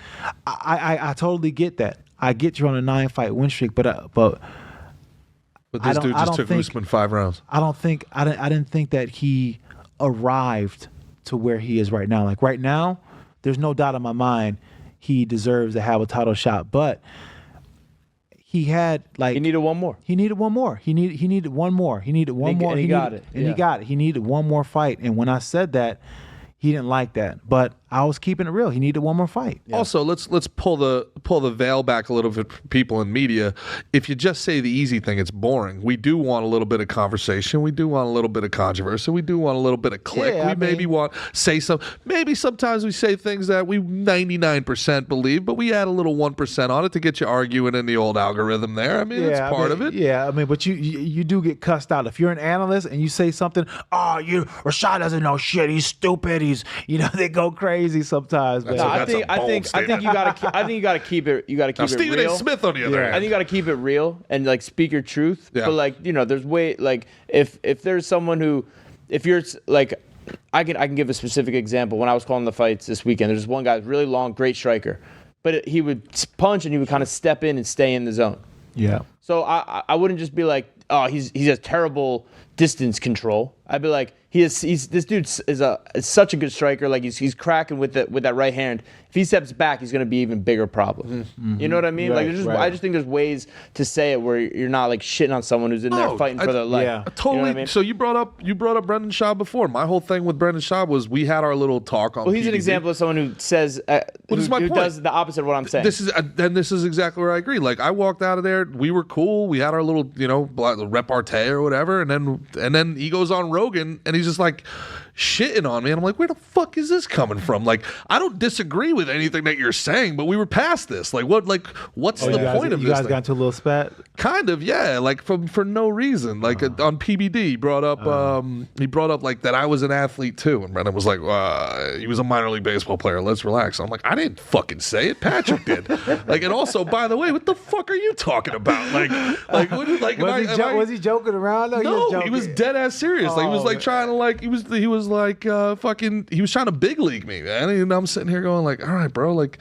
I totally get that. I get you're on a 9-fight win streak, but this dude just took Usman 5 rounds. I didn't think that he arrived to where he is right now. Like right now, there's no doubt in my mind he deserves to have a title shot, but he needed one more. He needed one more. He needed one more. And he got it. And he got it. He needed one more fight. And when I said that, he didn't like that, but I was keeping it real. He needed one more fight. Yeah. Also, let's pull the veil back a little bit for people in media. If you just say the easy thing, it's boring. We do want a little bit of conversation. We do want a little bit of controversy. We do want a little bit of click. Yeah, maybe want say some. Maybe sometimes we say things that we 99% believe, but we add a little 1% on it to get you arguing in the old algorithm. There, I mean, it's part of it. Yeah, I mean, but you do get cussed out if you're an analyst and you say something. Oh, Rashad doesn't know shit. He's stupid. They go crazy sometimes. Man. No, I think you gotta keep it. You gotta keep it Stephen real. A. Smith on the other hand. I think you gotta keep it real and like speak your truth. Yeah. But like there's like if there's someone who, if you're like, I can give a specific example. When I was calling the fights this weekend, there's one guy, really long, great striker, but he would punch and he would kind of step in and stay in the zone. Yeah. So I wouldn't just be like, oh, he has terrible distance control. I'd be like, this dude is such a good striker. Like he's cracking with that right hand. If he steps back, he's gonna be even bigger problem. Mm-hmm. You know what I mean? Right, I just think there's ways to say it where you're not like shitting on someone who's in there fighting for their life. Yeah. Totally. You know what I mean? So you brought up Brendan Schaub before. My whole thing with Brendan Schaub was we had our little talk on. Well, he's an PBD. example of someone who says who does the opposite of what I'm saying. This is exactly where I agree. Like I walked out of there, we were cool. We had our little repartee or whatever, and then he goes on Rogan and he's just like shitting on me, and I'm like, where the fuck is this coming from? Like, I don't disagree with anything that you're saying, but we were past this. Like, what's the point of this? You guys thing? got into a little spat? Kind of, yeah. Like for no reason. Like on PBD, he brought up like that I was an athlete too, and Brendan was like, he was a minor league baseball player. Let's relax. I'm like, I didn't fucking say it. Patrick did. Like, and also, by the way, what the fuck are you talking about? Was he joking around? No, he was dead ass serious. Like, he was like trying to like he was trying to big league me, man. And I'm sitting here going like, all right, bro, like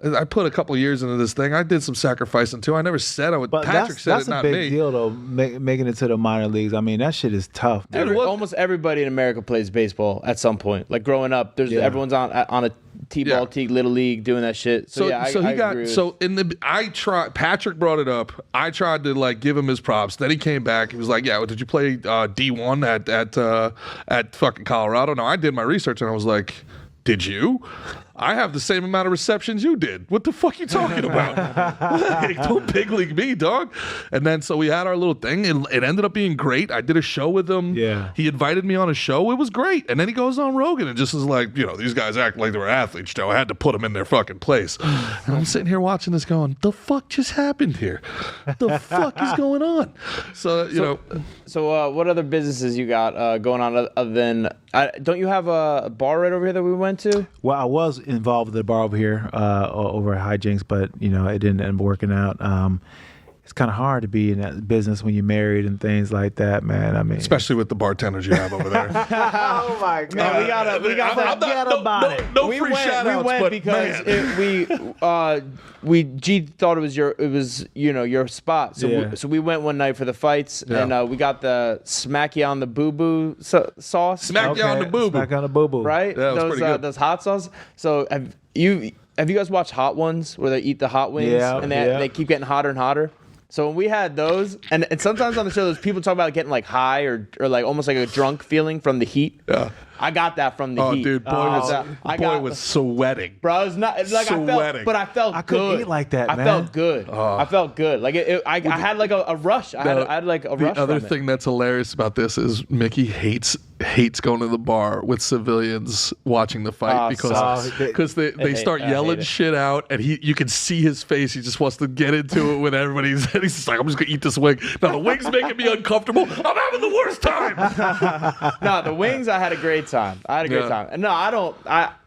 I put a couple of years into this thing. I did some sacrificing too. I never said I would. But Patrick said it, not me. That's a big deal though, making it to the minor leagues. I mean, that shit is tough. Almost everybody in America plays baseball at some point. Like growing up, everyone's on a T-ball team, little league, doing that shit. Patrick brought it up. I tried to like give him his props. Then he came back. He was like, "Yeah, did you play D1 at fucking Colorado?" No, I did my research and I was like, "Did you?" I have the same amount of receptions you did. What the fuck you talking about? Like, don't big league me, dog. And then so we had our little thing. It ended up being great. I did a show with him. Yeah. He invited me on a show. It was great. And then he goes on Rogan and just is like, these guys act like they were athletes, Joe. I had to put them in their fucking place. And I'm sitting here watching this going, the fuck just happened here? The fuck is going on? So, So what other businesses you got going on other than? Don't you have a bar right over here that we went to? Well, I was involved with the bar over here, over at Hijinks, but it didn't end up working out. It's kind of hard to be in that business when you're married and things like that, man. I mean, especially with the bartenders you have over there. Oh my God! Man, we got to forget about it. No free shout-outs, we went but because man. G thought it was your spot. So Yeah. we went one night for the fights, Yeah. and we got the smack you on the boo boo sauce. Smack you on the boo-boo. Smack on the boo-boo. Right? Yeah, that was pretty good. Those hot sauce. So have you guys watched Hot Ones where they eat the hot wings and they keep getting hotter and hotter? So when we had those, and sometimes on the show, there's people talk about getting like high or like almost like a drunk feeling from the heat. Yeah. I got that from the heat. Dude, boy was sweating. Bro, I was not like Sweating. I felt I good. couldn't eat like that, I man. felt good. I felt good. Like I had like a rush. I had like a rush. The other from thing that's hilarious about this is Mickey hates going to the bar with civilians watching the fight because they start yelling shit out, and you can see his face. He just wants to get into it with everybody. He's just like, I'm just gonna eat this wing. Now the wing's making me uncomfortable. I'm having the worst time. No, the wings. I had a great time. I And no, I don't.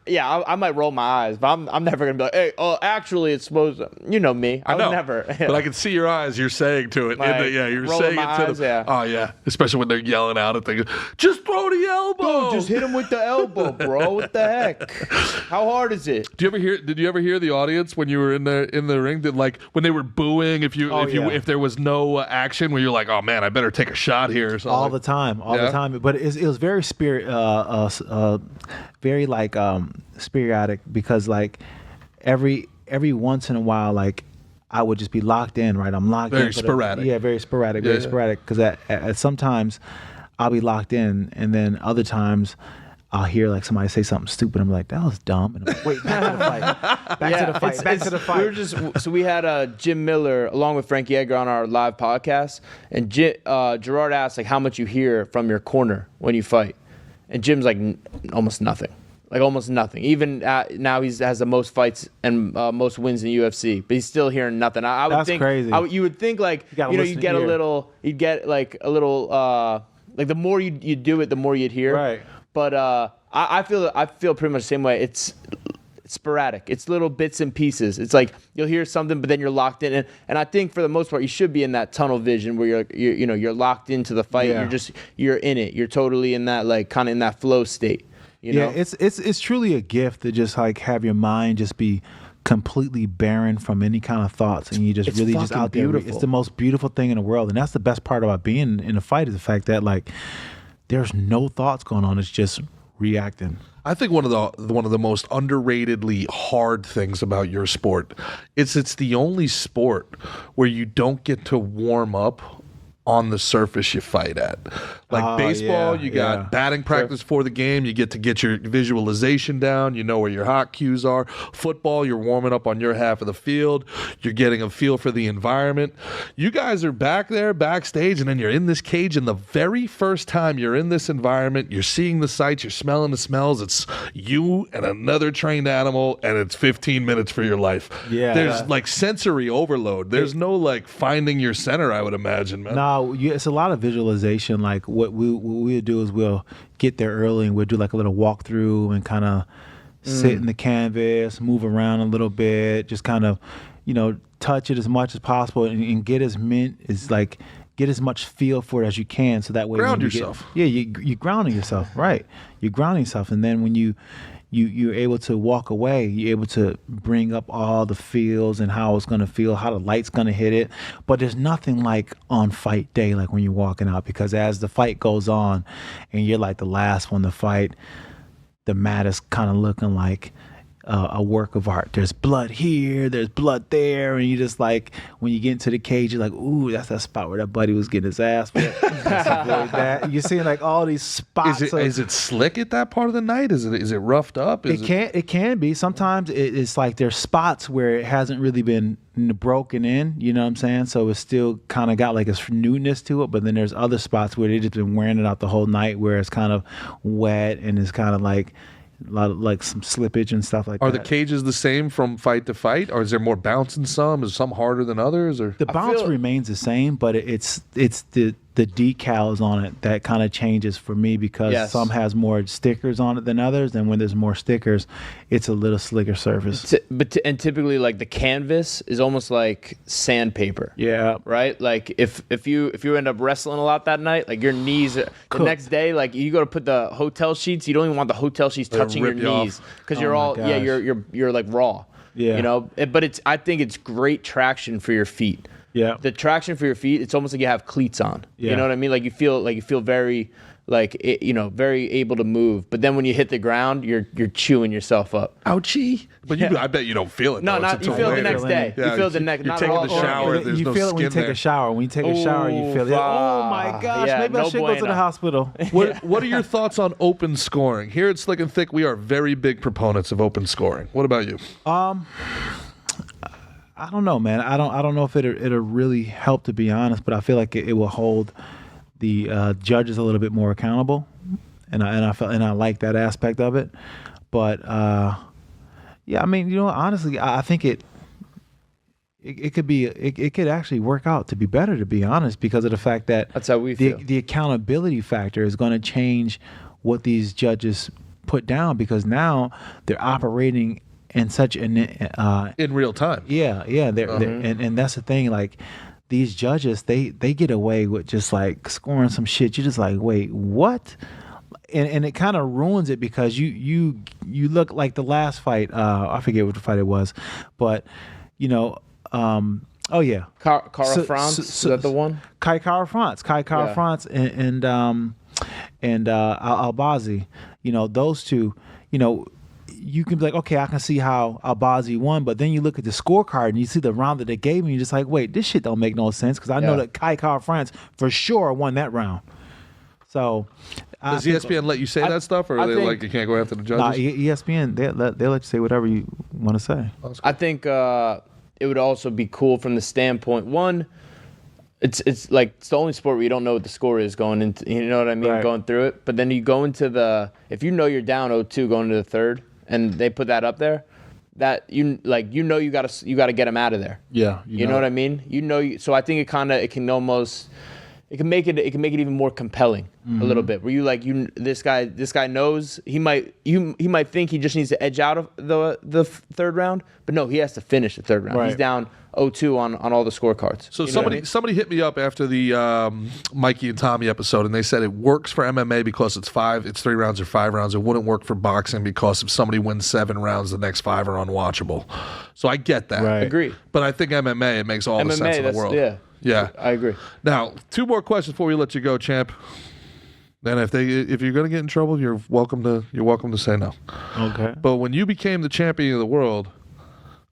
I might roll my eyes, but I'm never gonna be like, hey, actually, it's supposed to, me. I know. would never. But I can see your eyes. You're saying to it. Like, You're rolling saying my it to eyes, them. yeah. Oh, yeah. Especially when they're yelling out at things. Just throw the elbow. Just hit him with the elbow, bro. What the heck? How hard is it? Did you ever hear the audience when you were in the ring? Did like when they were booing if there was no action where you're like, oh man, I better take a shot here or something? All the time. But it was very very like sporadic because like every once in a while, like I would just be locked in, right? I'm locked in. Very sporadic. Very sporadic. Very sporadic. Because at sometimes I'll be locked in, and then other times I'll hear like somebody say something stupid. I'm like, that was dumb. And I'm like, wait, back to the fight. Back to the fight. We had Jim Miller along with Frankie Edgar on our live podcast, and Gerard asked like how much you hear from your corner when you fight, and Jim's like almost nothing. Like almost nothing. Even now, he has the most fights and most wins in the UFC, but he's still hearing nothing. I would That's think crazy. You would think like you'd get a little, like the more you do it, the more you'd hear. Right. But I feel pretty much the same way. It's sporadic. It's little bits and pieces. It's like you'll hear something, but then you're locked in. And I think for the most part, you should be in that tunnel vision where you're locked into the fight. Yeah. You're in it. You're totally in that like kind of in that flow state. Yeah, it's truly a gift to just like have your mind just be completely barren from any kind of thoughts, and you just It's really just fucking out there. beautiful. It's the most beautiful thing in the world, and that's the best part about being in a fight is the fact that like there's no thoughts going on. It's just reacting. I think one of the most underratedly hard things about your sport is it's the only sport where you don't get to warm up on the surface you fight at. Like baseball, you got batting practice for the game. You get your visualization down. You know where your hot cues are. Football, you're warming up on your half of the field. You're getting a feel for the environment. You guys are back there backstage, and then you're in this cage, and the very first time you're in this environment, you're seeing the sights, you're smelling the smells. It's you and another trained animal, and it's 15 minutes for your life. Yeah. There's like sensory overload. There's no like finding your center, I would imagine, man. It's a lot of visualization. Like what we'll do is we'll get there early and we'll do like a little walkthrough and kind of sit in the canvas, move around a little bit, just kind of, touch it as much as possible and get as much feel for it as you can. So that way, ground yourself. You're grounding yourself, right? You're grounding yourself, and then when you're able to walk away, you're able to bring up all the feels and how it's going to feel, how the light's going to hit it. But there's nothing like on fight day, like when you're walking out, because as the fight goes on and you're like the last one to fight, the mat is kind of looking like a work of art. There's blood here, there's blood there, and you just like when you get into the cage, you're like, ooh, that's that spot where that buddy was getting his ass whipped. Let's avoid that. You're seeing like all these spots. Is it slick at that part of the night? Is it roughed up? It can be. Sometimes it's like there's spots where it hasn't really been broken in. You know what I'm saying? So it's still kind of got like a newness to it. But then there's other spots where they've just been wearing it out the whole night, where it's kind of wet and it's kind of like a lot of like some slippage and stuff like that. Are the cages the same from fight to fight, or is there more bounce in some? Is some harder than others? Or the bounce remains the same, but it's the decals on it that kind of changes for me, because some has more stickers on it than others, and when there's more stickers, it's a little slicker surface. And typically, like the canvas is almost like sandpaper. Yeah. Right. Like if you end up wrestling a lot that night, like your knees the next day, like you go to put the hotel sheets, you don't even want the hotel sheets touching your knees, because you're all you're like raw. Yeah. You know. But I think it's great traction for your feet. Yeah. The traction for your feet, it's almost like you have cleats on. Yeah. You know what I mean? Like you feel very very able to move. But then when you hit the ground, you're chewing yourself up. ouchie! But I bet you don't feel it. No, though. not It's you until feel it the later. next day. Yeah, you feel it the next. You're Not taking all, the shower. There's you no feel it when you skin take there. a shower. When you take a shower, you feel it. fuck. Oh my gosh! Yeah, Maybe I no should go to bueno. the hospital. What are your thoughts on open scoring? Here at Slick and Thick, we are very big proponents of open scoring. What about you? I don't know, man. I don't know if it'll really help, to be honest, but I feel like it will hold the judges a little bit more accountable, and I like that aspect of it. But yeah, I mean, honestly, I think it could actually work out to be better, to be honest, because of the fact that That's how we feel. the accountability factor is going to change what these judges put down, because now they're operating in such an In real time. they're and that's the thing, like these judges, they get away with just like scoring some shit. You're just like, wait, what? And it kind of ruins it, because you look like the last fight, I forget what the fight it was, but oh yeah, Cara France, is that the one? Cara France and Albazi, those two, you can be like, okay, I can see how Albazi won, but then you look at the scorecard and you see the round that they gave him, and you're just like, wait, this shit don't make no sense, because I know that Cara France for sure won that round. So Does ESPN let you say that stuff, or are they like you can't go after the judges? Nah, ESPN, they'll let you say whatever you want to say. I think it would also be cool from the standpoint, one, it's like it's the only sport where you don't know what the score is going into, you know what I mean, Right. going through it. But then you go into if you're down 0-2 going into the third, and they put that up there, that you gotta get them out of there. Yeah, You know what I mean? So I think it can make it even more compelling a little bit. Where this guy knows he might think he just needs to edge out of the third round, but no, he has to finish the third round. Right. He's down 0-2 on all the scorecards. So You know what I mean? somebody hit me up after the Mikey and Tommy episode, and they said it works for MMA because it's 3 rounds or 5 rounds. It wouldn't work for boxing because if somebody wins 7 rounds, the next 5 are unwatchable. So I get that. Right. Agree. But I think MMA, it makes all the sense in the world. Yeah. I agree. Now, 2 more questions before we let you go, champ. And if you're going to get in trouble, you're welcome to say no. Okay. But when you became the champion of the world,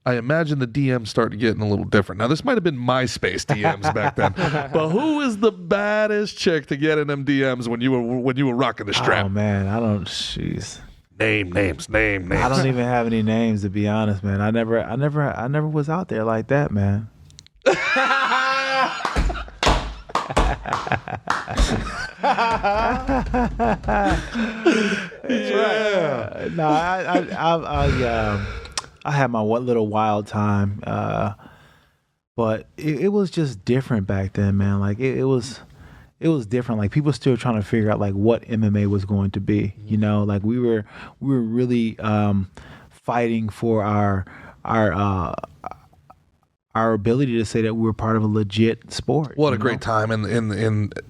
I imagine the DMs started getting a little different. Now, this might have been MySpace DMs back then, but who is the baddest chick to get in them DMs when you were rocking the strap? Oh man, jeez. Name names. I don't even have any names, to be honest, man. I never was out there like that, man. Yeah. No, I had my one little wild time, but it was just different back then, man. Like it was different. Like people still trying to figure out like what MMA was going to be. Like we were really fighting for our ability to say that we were part of a legit sport. What a great time in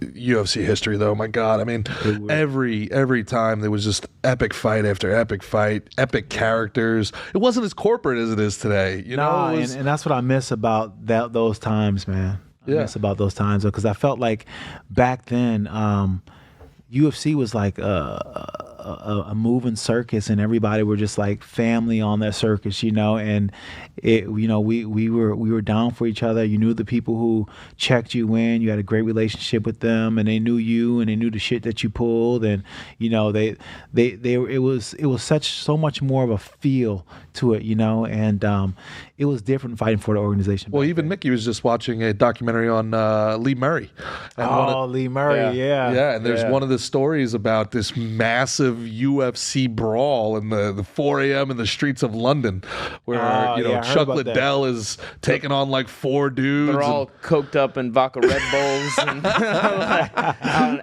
UFC history, though. My God, I mean, every time there was just epic fight after epic fight, epic characters. It wasn't as corporate as it is today, and that's what I miss about those times, man. I miss about those times, because I felt like back then UFC was like a a moving circus, and everybody were just like family on that circus, and we were down for each other. You knew the people who checked you in. You had a great relationship with them, and they knew you, and they knew the shit that you pulled, and it was so much more of a feel to it, and it was different fighting for the organization. Well, even Mickey was just watching a documentary on Lee Murray. And Lee Murray, yeah. And there's one of the stories about this massive UFC brawl in the 4 a.m. in the streets of London, where Chuck Liddell is taking on like 4 dudes. They're all coked up in vodka Red Bulls and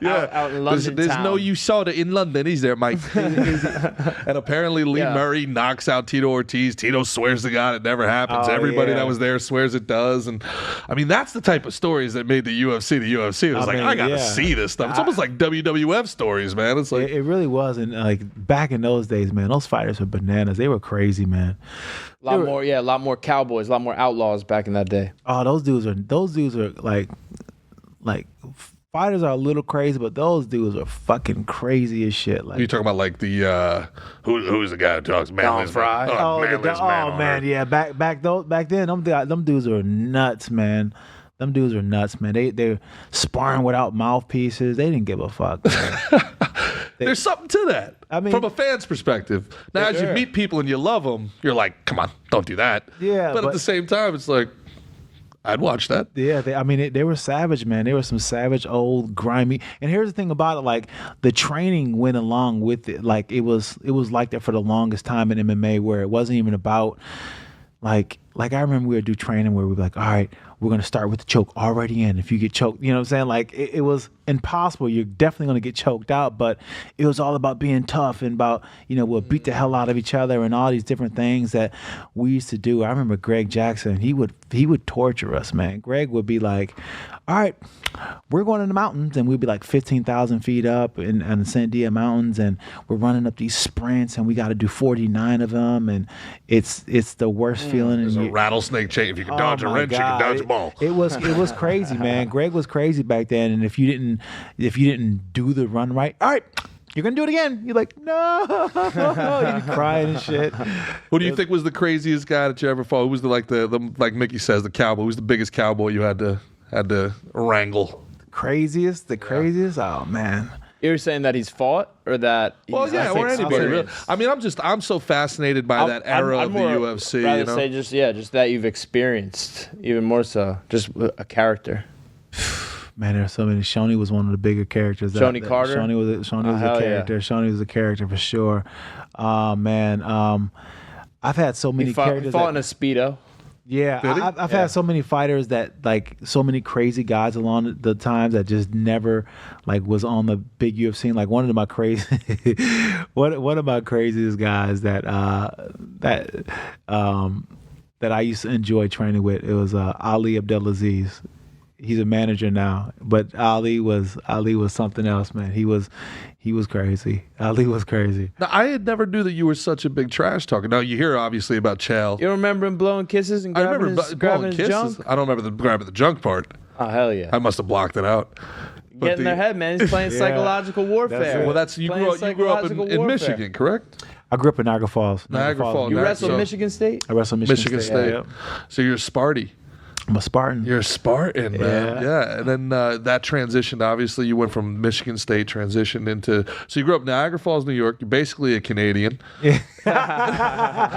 out in London. There's no USADA in London, is there, Mike? And apparently Lee Murray knocks out Tito Ortiz. Tito swears to God it never happens. Everybody that was there swears it does. And I mean, that's the type of stories that made the UFC the UFC. It was I gotta see this stuff. It's almost like WWF stories, man. It's like it really was. And like back in those days, man, those fighters were bananas. They were crazy, man. A lot more cowboys, a lot more outlaws back in that day. Oh, those dudes are like fighters are a little crazy, but those dudes are fucking crazy as shit. Like, you talking about like the who's the guy who talks Manly's Fry? Man, yeah. Back then, them dudes are nuts, man. Them dudes are nuts, man. They're sparring without mouthpieces. They didn't give a fuck. There's something to that. I mean, from a fan's perspective. Now, as you meet people and you love them, you're like, come on, don't do that. Yeah, but at the same time, it's like, I'd watch that. Yeah, they were savage, man. They were some savage, old, grimy. And here's the thing about it: like the training went along with it. Like it was like that for the longest time in MMA, where it wasn't even about like I remember we would do training where we'd be like, all right, we're gonna start with the choke already in. If you get choked, you know what I'm saying? Like it was impossible. You're definitely gonna get choked out, but it was all about being tough and about, we'll beat the hell out of each other and all these different things that we used to do. I remember Greg Jackson, he would torture us, man. Greg would be like, all right, we're going in the mountains, and we'd be like 15,000 feet up in the Sandia Mountains, and we're running up these sprints, and we got to do 49 of them, and it's the worst feeling. There's a rattlesnake chain. If you can dodge a wrench, you can dodge a ball. It was crazy, man. Greg was crazy back then, and if you didn't do the run right, all right, you're gonna do it again. You're like, no, you'd be crying and shit. Who do you think was the craziest guy that you ever fought? Who was the like Mickey says, the cowboy? Who was the biggest cowboy you had to wrangle? The craziest? Oh man. You're saying that he's fought, or that? Or anybody. Really. I mean, I'm so fascinated by that era of the UFC. I'd rather say just that you've experienced, even more so, just a character. Man, there's so many. Shoney was one of the bigger characters. Shoney Carter? Shoney was a character. Yeah. Shoney was a character for sure. Man, I've had so many characters. He fought in a Speedo. Yeah, I've had so many fighters that, like, so many crazy guys along the times that just never, like, was on the big UFC. Like, one of my craziest guys that I used to enjoy training with, it was Ali Abdelaziz. He's a manager now, but Ali was something else, man. He was crazy. Ali was crazy. Now, I had never knew that you were such a big trash talker. Now, you hear obviously about Chael. You don't remember him blowing kisses and grabbing his junk? I don't remember grabbing the junk part. Oh, hell yeah. I must have blocked it out. Get in their head, man. He's playing psychological warfare. You grew up in Michigan, correct? I grew up in Niagara Falls. You wrestled Michigan State? I wrestled Michigan State. Yeah. So you're a Sparty. I'm a Spartan. You're a Spartan, man. Yeah. And then that transitioned, obviously, you went from Michigan State, transitioned into... So you grew up in Niagara Falls, New York. You're basically a Canadian. Yeah.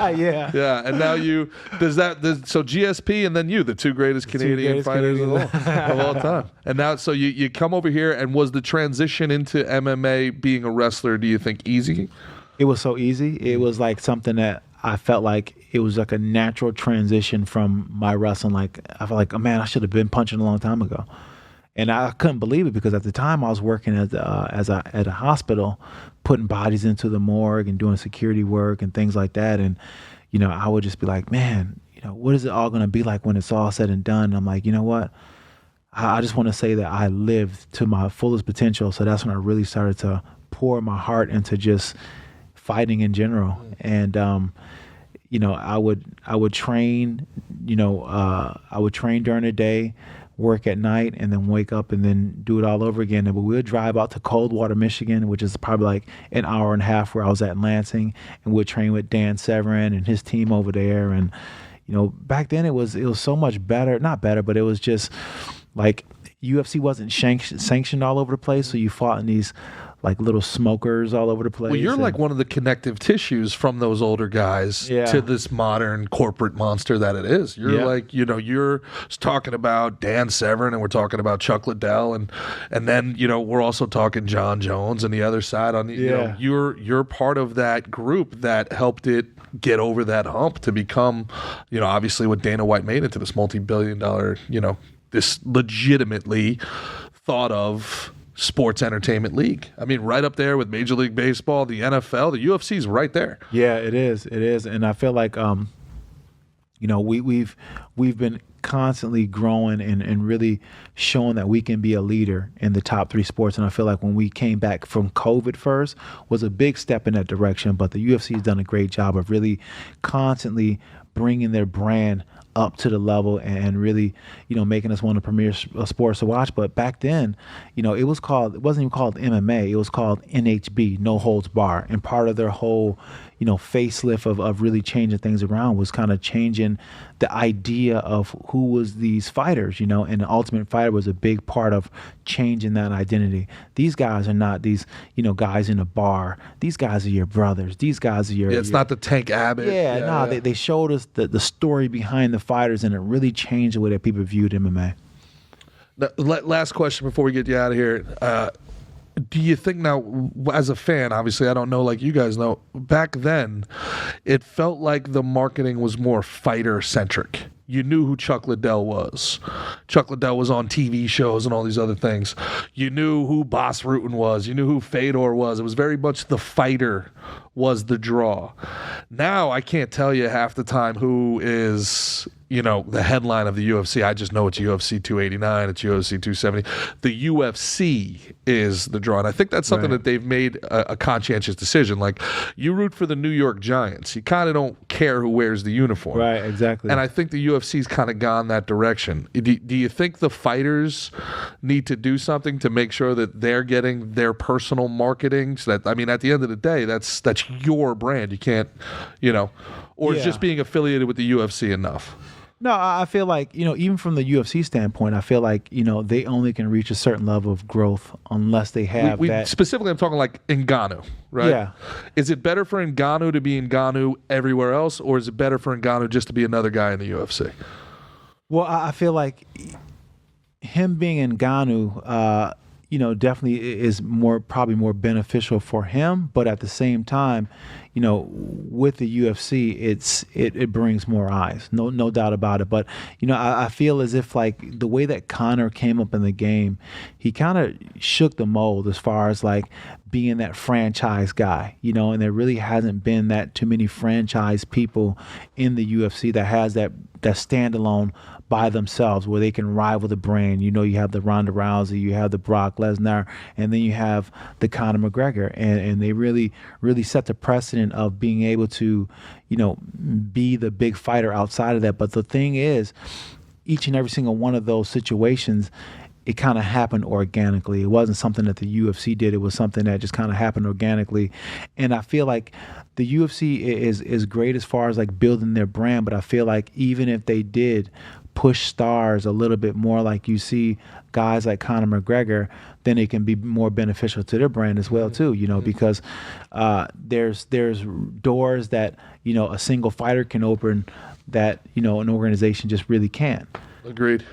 Yeah. And now so GSP and then you, the two greatest Canadian fighters of all time. And now, so you come over here, and was the transition into MMA, being a wrestler, do you think easy? It was so easy. It was like something that I felt like it was like a natural transition from my wrestling. Like, I felt like, oh man, I should have been punching a long time ago. And I couldn't believe it, because at the time I was working at a hospital, putting bodies into the morgue and doing security work and things like that. And, I would just be like, man, what is it all going to be like when it's all said and done? And I'm like, you know what? I just want to say that I lived to my fullest potential. So that's when I really started to pour my heart into just fighting in general. And, I would train, I would train during the day. work at night, and then wake up and then do it all over again. But we would drive out to Coldwater, Michigan, which is probably like an hour and a half where I was at in Lansing, and we'd train with Dan Severin and his team over there. And back then it was so much better, not better, but it was just like UFC wasn't sanctioned all over the place, so you fought in these like little smokers all over the place. Well, you're like one of the connective tissues from those older guys to this modern corporate monster that it is. You're like, you're talking about Dan Severin, and we're talking about Chuck Liddell, and then, we're also talking John Jones and the other side on the, you're part of that group that helped it get over that hump to become, obviously what Dana White made into this multi-billion-dollar, this legitimately thought of sports entertainment league. I mean, right up there with Major League Baseball, the NFL, the UFC's right there. Yeah, it is. And I feel like we've been constantly growing and really showing that we can be a leader in the top 3 sports. And I feel like when we came back from COVID first was a big step in that direction, but the UFC has done a great job of really constantly bringing their brand up to the level and really, making us one of the premier sports to watch. But back then, it wasn't even called MMA. It was called NHB, No Holds Bar. And part of their whole, facelift of really changing things around was kind of changing the idea of who was these fighters, and the Ultimate Fighter was a big part of changing that identity. These guys are not these, guys in a bar. These guys are your brothers. These guys are your... it's not the Tank Abbott. They showed us the story behind the fighters, and it really changed the way that people viewed MMA. Last question before we get you out of here. Do you think now, as a fan, obviously I don't know like you guys know, back then it felt like the marketing was more fighter-centric. You knew who Chuck Liddell was. Chuck Liddell was on TV shows and all these other things. You knew who Bas Rutten was. You knew who Fedor was. It was very much the fighter was the draw. Now I can't tell you half the time who is, the headline of the UFC. I just know it's UFC 289, it's UFC 270. The UFC is the draw. And I think that's something that they've made a conscientious decision. Like, you root for the New York Giants. You kind of don't care who wears the uniform. Right, exactly. And I think the UFC's kind of gone that direction. Do you think the fighters need to do something to make sure that they're getting their personal marketing? So that, I mean, at the end of the day, that's your brand. You can't, or is just being affiliated with the UFC enough? No, I feel like, even from the UFC standpoint, I feel like, they only can reach a certain level of growth unless they have that. Specifically, I'm talking like Ngannou, right? Yeah. Is it better for Ngannou to be Ngannou everywhere else, or is it better for Ngannou just to be another guy in the UFC? Well, I feel like him being Ngannou, definitely is probably more beneficial for him. But at the same time, with the UFC, it brings more eyes, no doubt about it. But I feel as if like the way that Conor came up in the game, he kind of shook the mold as far as like being that franchise guy, and there really hasn't been that too many franchise people in the UFC that has that standalone by themselves where they can rival the brand. You have the Ronda Rousey, you have the Brock Lesnar, and then you have the Conor McGregor, and they really, really set the precedent of being able to, be the big fighter outside of that. But the thing is, each and every single one of those situations, it kind of happened organically. It wasn't something that the UFC did. It was something that just kind of happened organically. And I feel like the UFC is great as far as like building their brand, but I feel like even if they did push stars a little bit more, like you see guys like Conor McGregor, then it can be more beneficial to their brand as well too, because there's doors that, a single fighter can open that, an organization just really can't. Agreed.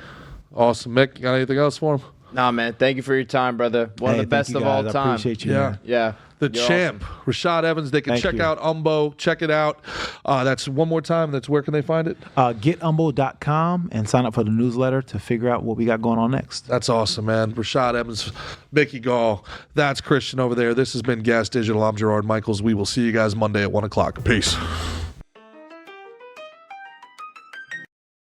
Awesome. Mick, you got anything else for him? Nah, man. Thank you for your time, brother. One of the best of all time. I appreciate you, man. Yeah. The champ, awesome. Rashad Evans. They can check out Umbo. Check it out. That's one more time. That's where can they find it? GetUmbo.com and sign up for the newsletter to figure out what we got going on next. That's awesome, man. Rashad Evans, Mickey Gall. That's Christian over there. This has been Gas Digital. I'm Gerard Michaels. We will see you guys Monday at 1 o'clock. Peace.